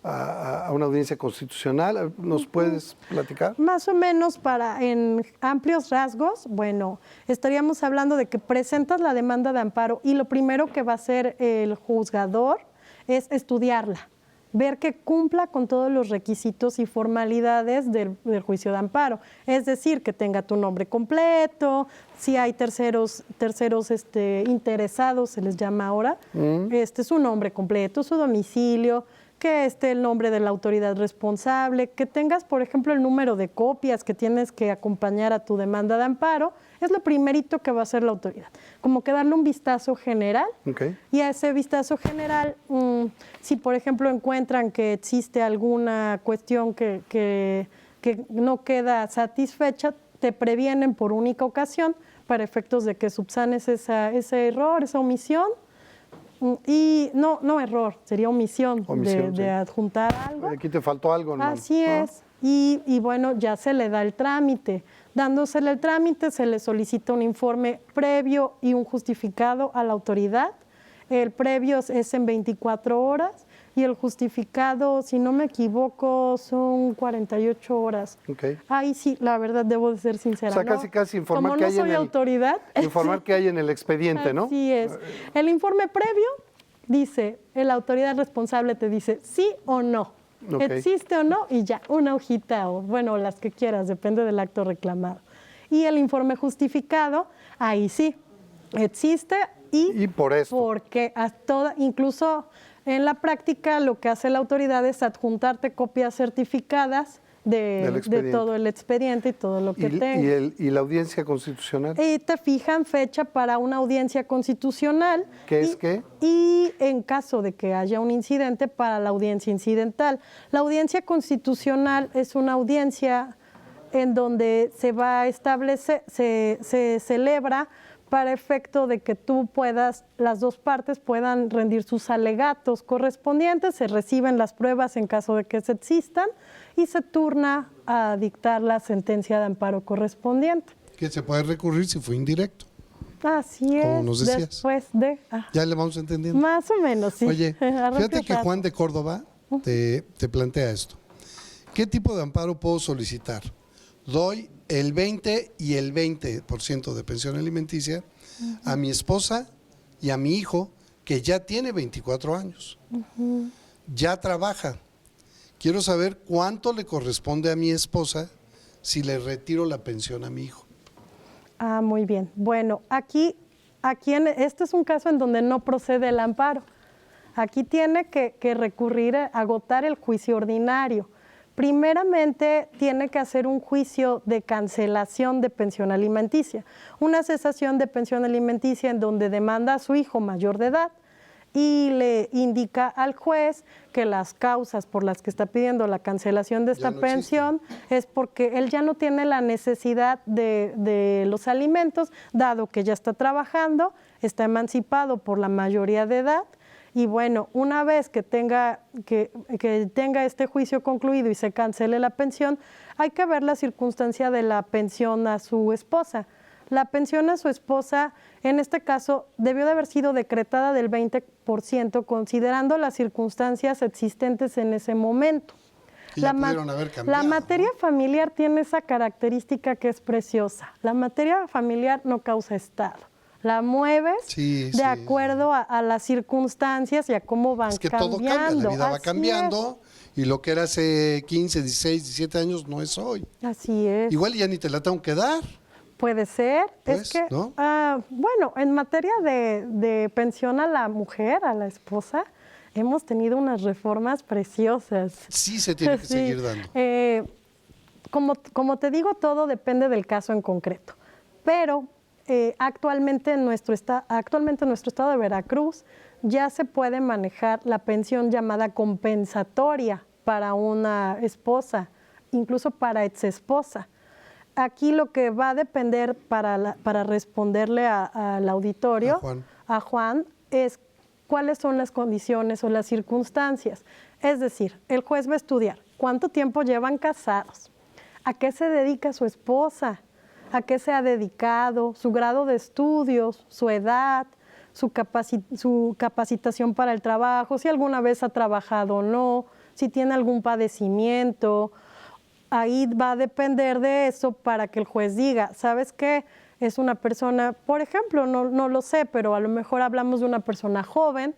[SPEAKER 1] audiencia constitucional. ¿Nos puedes platicar?
[SPEAKER 2] Más o menos en amplios rasgos, bueno, estaríamos hablando de que presentas la demanda de amparo y lo primero que va a hacer el juzgador es estudiarla, ver que cumpla con todos los requisitos y formalidades del juicio de amparo. Es decir, que tenga tu nombre completo, si hay terceros interesados, se les llama ahora, su nombre completo, su domicilio, que esté el nombre de la autoridad responsable, que tengas, por ejemplo, el número de copias que tienes que acompañar a tu demanda de amparo, es lo primerito que va a hacer la autoridad. Como que darle un vistazo general, y a ese vistazo general, si por ejemplo encuentran que existe alguna cuestión que no queda satisfecha, te previenen por única ocasión para efectos de que subsanes ese error, esa omisión. Y no error, sería omisión de adjuntar algo.
[SPEAKER 1] Aquí te faltó algo, ¿no?
[SPEAKER 2] Así es. Y bueno, ya se le da el trámite. Dándosele el trámite, se le solicita un informe previo y un justificado a la autoridad. El previo es en 24 horas y el justificado, si no me equivoco, son 48 horas. Ahí sí, la verdad, debo de ser sincera.
[SPEAKER 1] O sea, casi informar
[SPEAKER 2] como
[SPEAKER 1] que
[SPEAKER 2] no
[SPEAKER 1] hay
[SPEAKER 2] soy autoridad.
[SPEAKER 1] Informar que hay en el expediente, ¿no?
[SPEAKER 2] Así es. El informe previo dice, la autoridad responsable te dice sí o no. Existe o no, y ya, una hojita o, bueno, las que quieras, depende del acto reclamado. Y el informe justificado, ahí sí, existe y
[SPEAKER 1] por esto.
[SPEAKER 2] Porque incluso en la práctica lo que hace la autoridad es adjuntarte copias certificadas de todo el expediente y todo lo que tenga.
[SPEAKER 1] ¿Y la audiencia constitucional?
[SPEAKER 2] Y te fijan fecha para una audiencia constitucional.
[SPEAKER 1] ¿Qué es qué?
[SPEAKER 2] Y en caso de que haya un incidente, para la audiencia incidental. La audiencia constitucional es una audiencia en donde se va a establecer, se celebra para efecto de que las dos partes puedan rendir sus alegatos correspondientes, se reciben las pruebas en caso de que se existan y se turna a dictar la sentencia de amparo correspondiente.
[SPEAKER 3] Que se puede recurrir si fue indirecto.
[SPEAKER 2] Así es.
[SPEAKER 3] Como nos decías.
[SPEAKER 2] Después de...
[SPEAKER 3] Ya le vamos entendiendo.
[SPEAKER 2] Más o menos, sí.
[SPEAKER 3] Oye, fíjate que Juan de Córdoba te plantea esto, ¿Qué tipo de amparo puedo solicitar? Doy el 20 y el 20% de pensión alimenticia a mi esposa y a mi hijo, que ya tiene 24 años. Ya trabaja. Quiero saber cuánto le corresponde a mi esposa si le retiro la pensión a mi hijo.
[SPEAKER 2] Ah, muy bien. Bueno, aquí este es un caso en donde no procede el amparo. Aquí tiene que recurrir a agotar el juicio ordinario. Primeramente, tiene que hacer un juicio de cancelación de pensión alimenticia, una cesación de pensión alimenticia en donde demanda a su hijo mayor de edad y le indica al juez que las causas por las que está pidiendo la cancelación de esta pensión es porque él ya no tiene la necesidad de los alimentos, dado que ya está trabajando, está emancipado por la mayoría de edad. Y bueno, una vez que tenga este juicio concluido y se cancele la pensión, hay que ver la circunstancia de la pensión a su esposa. La pensión a su esposa, en este caso, debió de haber sido decretada del 20%, considerando las circunstancias existentes en ese momento.
[SPEAKER 3] La
[SPEAKER 2] materia familiar tiene esa característica que es preciosa. La materia familiar no causa estado. La mueves de acuerdo a las circunstancias y a cómo van cambiando.
[SPEAKER 3] Todo cambia, la vida va cambiando y lo que era hace 15, 16, 17 años no es hoy.
[SPEAKER 2] Así es.
[SPEAKER 3] Igual ya ni te la tengo que dar.
[SPEAKER 2] Puede ser.
[SPEAKER 3] Pues,
[SPEAKER 2] es que,
[SPEAKER 3] ¿no?
[SPEAKER 2] bueno, en materia de pensión a la mujer, a la esposa, hemos tenido unas reformas preciosas.
[SPEAKER 3] Sí se tiene que seguir dando.
[SPEAKER 2] Como te digo, todo depende del caso en concreto. Pero actualmente en nuestro estado de Veracruz ya se puede manejar la pensión llamada compensatoria para una esposa, incluso para exesposa. Aquí lo que va a depender para responderle al auditorio, a Juan, es cuáles son las condiciones o las circunstancias. Es decir, el juez va a estudiar cuánto tiempo llevan casados, a qué se dedica su esposa, a qué se ha dedicado, su grado de estudios, su edad, su capacitación para el trabajo, si alguna vez ha trabajado o no, si tiene algún padecimiento. Ahí va a depender de eso para que el juez diga, ¿sabes qué? Es una persona, por ejemplo, no lo sé, pero a lo mejor hablamos de una persona joven,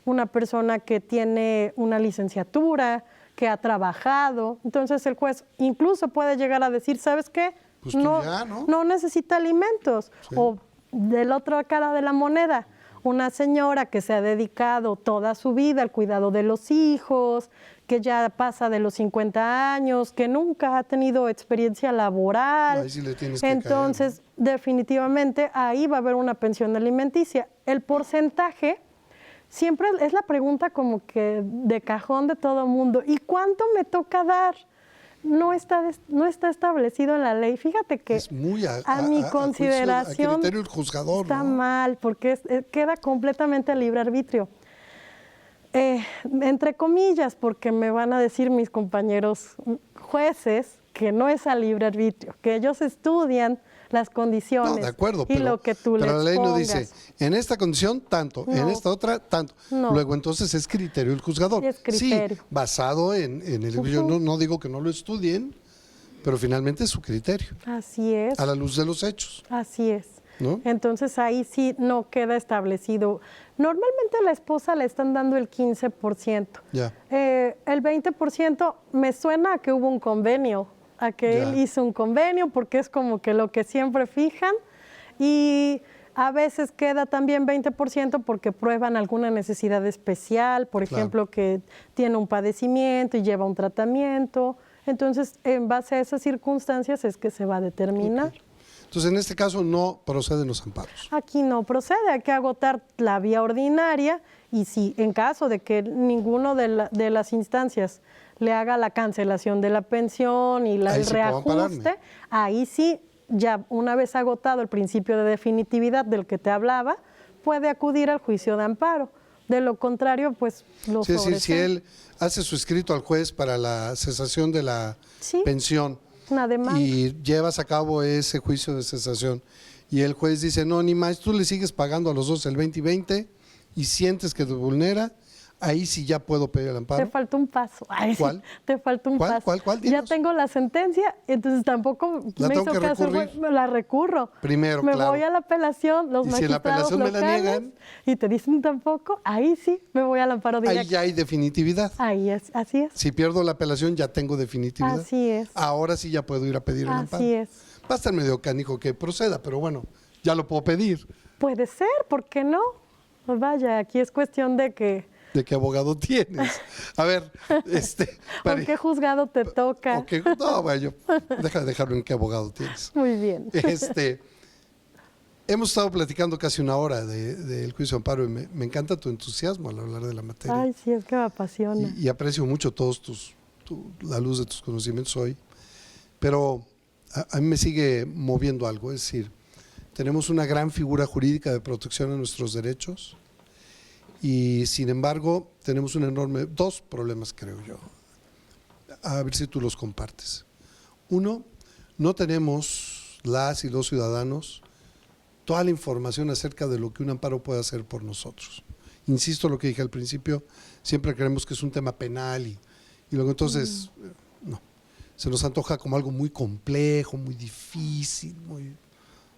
[SPEAKER 2] una persona que tiene una licenciatura, que ha trabajado. Entonces el juez incluso puede llegar a decir, ¿sabes qué?
[SPEAKER 3] Pues no
[SPEAKER 2] necesita alimentos. Sí. O de la otra cara de la moneda, una señora que se ha dedicado toda su vida al cuidado de los hijos, que ya pasa de los 50 años, que nunca ha tenido experiencia laboral.
[SPEAKER 3] Ahí sí le tienes que
[SPEAKER 2] Entonces,
[SPEAKER 3] caer, ¿no?
[SPEAKER 2] Definitivamente, ahí va a haber una pensión alimenticia. El porcentaje siempre es la pregunta como que de cajón de todo mundo. ¿Y cuánto me toca dar? No está establecido en la ley. Fíjate que
[SPEAKER 3] es muy
[SPEAKER 2] a mi consideración
[SPEAKER 3] a criterio del juzgador,
[SPEAKER 2] está
[SPEAKER 3] ¿no?
[SPEAKER 2] mal, porque queda completamente a libre arbitrio. Entre comillas, porque me van a decir mis compañeros jueces que no es a libre arbitrio, que ellos estudian las condiciones
[SPEAKER 3] de acuerdo,
[SPEAKER 2] y lo que tú les pongas.
[SPEAKER 3] Pero la ley no dice, en esta condición tanto, en esta otra tanto.
[SPEAKER 2] No.
[SPEAKER 3] Luego entonces es criterio del juzgador.
[SPEAKER 2] Es criterio.
[SPEAKER 3] Sí, basado en el... Yo no digo que no lo estudien, pero finalmente es su criterio.
[SPEAKER 2] Así es.
[SPEAKER 3] A la luz de los hechos.
[SPEAKER 2] Así es.
[SPEAKER 3] ¿No?
[SPEAKER 2] Entonces ahí sí no queda establecido. Normalmente a la esposa le están dando el 15%.
[SPEAKER 3] Ya.
[SPEAKER 2] El 20% me suena a que hubo un convenio, a que él hizo un convenio, porque es como que lo que siempre fijan. Y a veces queda también 20% porque prueban alguna necesidad especial, por ejemplo, que tiene un padecimiento y lleva un tratamiento. Entonces, en base a esas circunstancias es que se va a determinar.
[SPEAKER 3] Okay. Entonces, en este caso no proceden los amparos.
[SPEAKER 2] Aquí no procede, hay que agotar la vía ordinaria y si en caso de que ninguno de las instancias le haga la cancelación de la pensión y el reajuste, ahí sí, ya una vez agotado el principio de definitividad del que te hablaba, puede acudir al juicio de amparo. De lo contrario, pues lo sobresee.
[SPEAKER 3] Si él hace su escrito al juez para la cesación de la pensión y llevas a cabo ese juicio de cesación y el juez dice, no, ni más, tú le sigues pagando a los dos el 20 y 20 y sientes que te vulnera, ahí sí ya puedo pedir el amparo.
[SPEAKER 2] Te falta un paso. Ay, sí,
[SPEAKER 3] ¿Cuál?
[SPEAKER 2] te falta un paso.
[SPEAKER 3] ¿Cuál?
[SPEAKER 2] Ya
[SPEAKER 3] Dinos.
[SPEAKER 2] tengo la sentencia, entonces tampoco
[SPEAKER 3] ¿La
[SPEAKER 2] me
[SPEAKER 3] tengo
[SPEAKER 2] hizo
[SPEAKER 3] que
[SPEAKER 2] caso.
[SPEAKER 3] recurrir?
[SPEAKER 2] Me la recurro.
[SPEAKER 3] Primero,
[SPEAKER 2] me
[SPEAKER 3] claro.
[SPEAKER 2] voy a la apelación, los
[SPEAKER 3] Y si en la
[SPEAKER 2] magistrados
[SPEAKER 3] apelación me la
[SPEAKER 2] locales,
[SPEAKER 3] niegan,
[SPEAKER 2] y te dicen tampoco, ahí sí me voy al amparo directo.
[SPEAKER 3] ahí ya hay definitividad.
[SPEAKER 2] Ahí es, así es.
[SPEAKER 3] Si pierdo la apelación ya tengo definitividad.
[SPEAKER 2] Así es.
[SPEAKER 3] Ahora sí ya puedo ir a pedir el amparo.
[SPEAKER 2] Así es.
[SPEAKER 3] Va a estar medio canijo que proceda, pero bueno, ya lo puedo pedir.
[SPEAKER 2] Puede ser, ¿por qué no? Pues vaya, aquí es cuestión de que
[SPEAKER 3] ¿De qué abogado tienes? A ver,
[SPEAKER 2] ¿por qué juzgado te toca?
[SPEAKER 3] No, bueno, deja de dejarlo en qué abogado tienes.
[SPEAKER 2] Muy bien.
[SPEAKER 3] Hemos estado platicando casi una hora del juicio de amparo y me encanta tu entusiasmo al hablar de la materia.
[SPEAKER 2] Ay, sí, es que me apasiona.
[SPEAKER 3] Y aprecio mucho la luz de tus conocimientos hoy. Pero a mí me sigue moviendo algo, es decir, tenemos una gran figura jurídica de protección a nuestros derechos y sin embargo tenemos dos problemas, creo yo. A ver si tú los compartes. Uno, no tenemos las y los ciudadanos toda la información acerca de lo que un amparo puede hacer por nosotros. Insisto en lo que dije al principio, siempre creemos que es un tema penal y luego entonces, no, se nos antoja como algo muy complejo, muy difícil, muy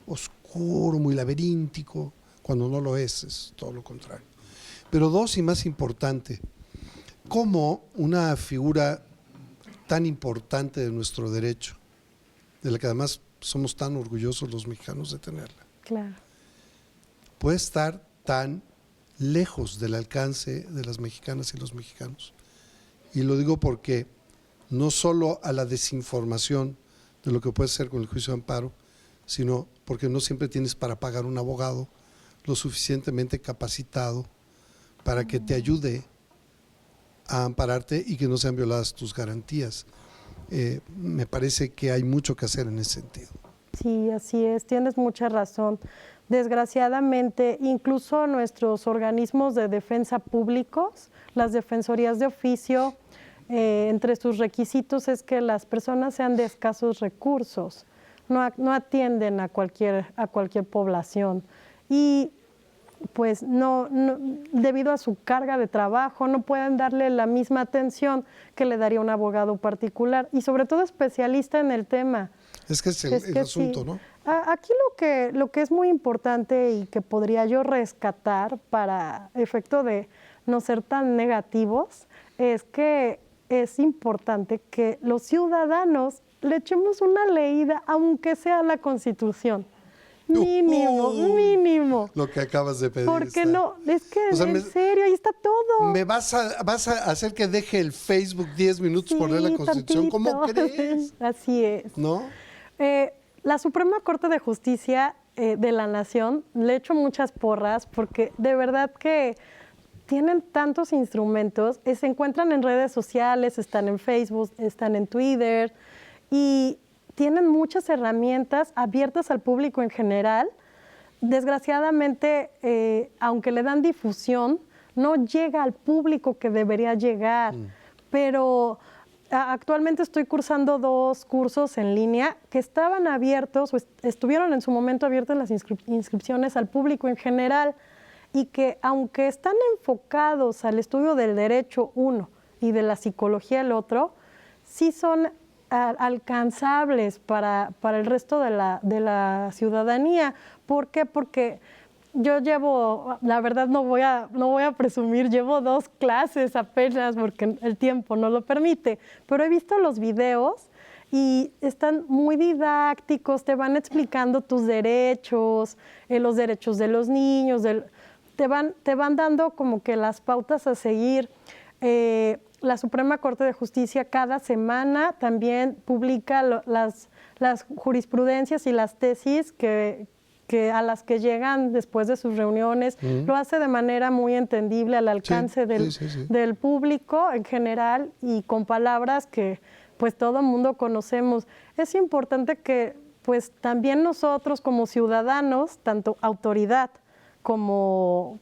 [SPEAKER 3] oscuro, muy laberíntico, cuando no lo es todo lo contrario. Pero dos, y más importante, ¿cómo una figura tan importante de nuestro derecho, de la que además somos tan orgullosos los mexicanos de tenerla,
[SPEAKER 2] Claro.
[SPEAKER 3] puede estar tan lejos del alcance de las mexicanas y los mexicanos? Y lo digo porque no solo a la desinformación de lo que puede ser con el juicio de amparo, sino porque no siempre tienes para pagar un abogado lo suficientemente capacitado para que te ayude a ampararte y que no sean violadas tus garantías. Me parece que hay mucho que hacer en ese sentido.
[SPEAKER 2] Sí, así es, tienes mucha razón. Desgraciadamente, incluso nuestros organismos de defensa públicos, las defensorías de oficio, entre sus requisitos es que las personas sean de escasos recursos, no atienden a cualquier población y pues no, debido a su carga de trabajo, no pueden darle la misma atención que le daría un abogado particular y sobre todo especialista en el tema.
[SPEAKER 3] Es que es el asunto,
[SPEAKER 2] sí.
[SPEAKER 3] ¿no?
[SPEAKER 2] Aquí lo que es muy importante y que podría yo rescatar para efecto de no ser tan negativos es que es importante que los ciudadanos le echemos una leída, aunque sea la Constitución. Mínimo.
[SPEAKER 3] Lo que acabas de pedir.
[SPEAKER 2] Porque no, es que
[SPEAKER 3] o sea,
[SPEAKER 2] en serio, ahí está todo.
[SPEAKER 3] ¿Me vas a hacer que deje el Facebook 10 minutos por leer la Constitución?
[SPEAKER 2] Tantito.
[SPEAKER 3] ¿Cómo crees?
[SPEAKER 2] Así es.
[SPEAKER 3] ¿No?
[SPEAKER 2] La Suprema Corte de Justicia de la Nación, le echo muchas porras porque de verdad que tienen tantos instrumentos, se encuentran en redes sociales, están en Facebook, están en Twitter y tienen muchas herramientas abiertas al público en general. Desgraciadamente, aunque le dan difusión, no llega al público que debería llegar, pero actualmente estoy cursando 2 cursos en línea que estaban abiertos, o estuvieron en su momento abiertas las inscripciones al público en general y que aunque están enfocados al estudio del derecho uno y de la psicología el otro, sí son alcanzables para el resto de la ciudadanía. ¿Por qué? Porque yo llevo, la verdad no voy a presumir, llevo 2 clases apenas porque el tiempo no lo permite, pero he visto los videos y están muy didácticos, te van explicando tus derechos, los derechos de los niños, te van dando como que las pautas a seguir. La Suprema Corte de Justicia cada semana también publica las jurisprudencias y las tesis que a las que llegan después de sus reuniones, lo hace de manera muy entendible al alcance del público en general y con palabras que pues todo mundo conocemos. Es importante que pues también nosotros como ciudadanos, tanto autoridad como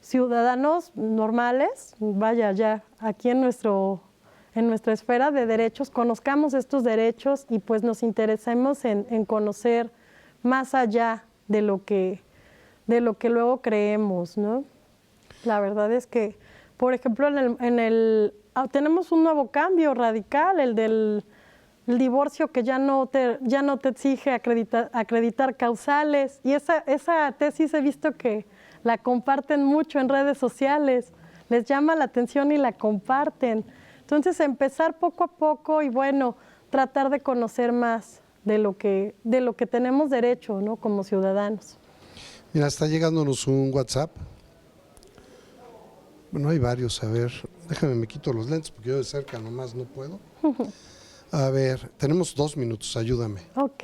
[SPEAKER 2] ciudadanos normales, vaya ya aquí en nuestra esfera de derechos, conozcamos estos derechos y pues nos interesemos en conocer más allá de lo que luego creemos, ¿no? La verdad es que, por ejemplo, tenemos un nuevo cambio radical, el del divorcio que ya no te exige acreditar causales. Y esa tesis he visto que la comparten mucho en redes sociales, les llama la atención y la comparten. Entonces, empezar poco a poco y bueno, tratar de conocer más de lo que tenemos derecho, ¿no? Como ciudadanos.
[SPEAKER 3] Mira, está llegándonos un WhatsApp. Bueno, hay varios, a ver, déjame, me quito los lentes porque yo de cerca nomás no puedo. A ver, tenemos 2 minutos, ayúdame.
[SPEAKER 2] Ok.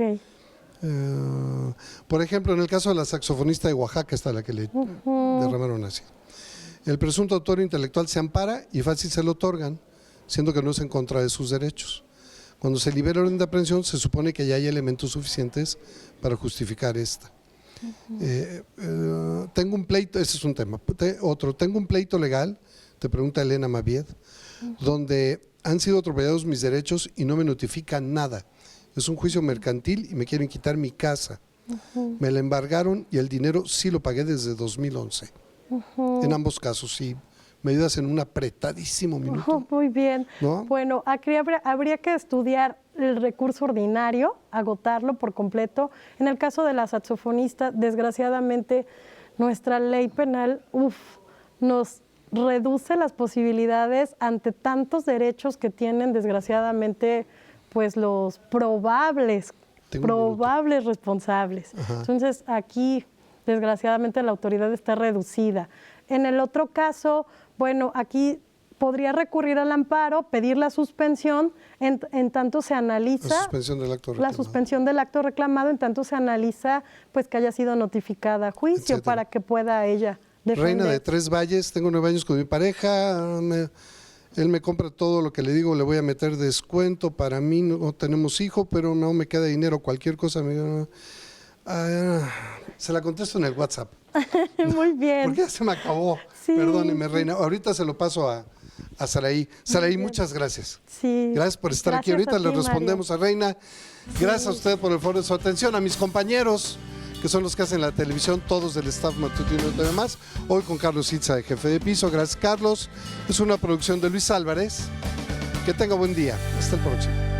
[SPEAKER 3] Por ejemplo, en el caso de la saxofonista de Oaxaca, está la que le derramaron así. El presunto autor intelectual se ampara y fácil se lo otorgan, siendo que no es en contra de sus derechos. Cuando se libera orden de aprehensión, se supone que ya hay elementos suficientes para justificar esta. Tengo un pleito, ese es un tema. Tengo un pleito legal, te pregunta Elena Mavied, donde han sido atropellados mis derechos y no me notifican nada. Es un juicio mercantil y me quieren quitar mi casa. Me la embargaron y el dinero sí lo pagué desde 2011. En ambos casos, sí. Me ayudas en un apretadísimo minuto.
[SPEAKER 2] Muy bien.
[SPEAKER 3] ¿No?
[SPEAKER 2] Bueno, aquí habría que estudiar el recurso ordinario, agotarlo por completo. En el caso de la saxofonista, desgraciadamente, nuestra ley penal nos reduce las posibilidades ante tantos derechos que tienen, desgraciadamente, pues los probables responsables.
[SPEAKER 3] Ajá.
[SPEAKER 2] Entonces, aquí, desgraciadamente, la autoridad está reducida. En el otro caso, bueno, aquí podría recurrir al amparo, pedir la suspensión, en tanto se analiza
[SPEAKER 3] La suspensión del acto reclamado.
[SPEAKER 2] la suspensión del acto reclamado, en tanto se analiza pues que haya sido notificada a juicio,
[SPEAKER 3] Etcétera.
[SPEAKER 2] para que pueda ella defender.
[SPEAKER 3] Reina de 3 Valles, tengo 9 años con mi pareja, él me compra todo lo que le digo, le voy a meter descuento, para mí no tenemos hijo, pero no me queda dinero, cualquier cosa se la contesto en el WhatsApp.
[SPEAKER 2] Muy bien.
[SPEAKER 3] Porque ya se me acabó.
[SPEAKER 2] Sí.
[SPEAKER 3] Perdóneme, Reina. Ahorita se lo paso a Saraí. Saraí, muchas gracias.
[SPEAKER 2] Sí.
[SPEAKER 3] Gracias por estar aquí.
[SPEAKER 2] Gracias
[SPEAKER 3] Ahorita
[SPEAKER 2] a ti,
[SPEAKER 3] le respondemos
[SPEAKER 2] Mario.
[SPEAKER 3] a Reina. Gracias a usted por el favor de su atención. A mis compañeros, que son los que hacen la televisión, todos del staff matutino de TV Más. Hoy con Carlos Itza, de Jefe de Piso. Gracias, Carlos. Es una producción de Luis Álvarez. Que tenga buen día. Hasta el próximo.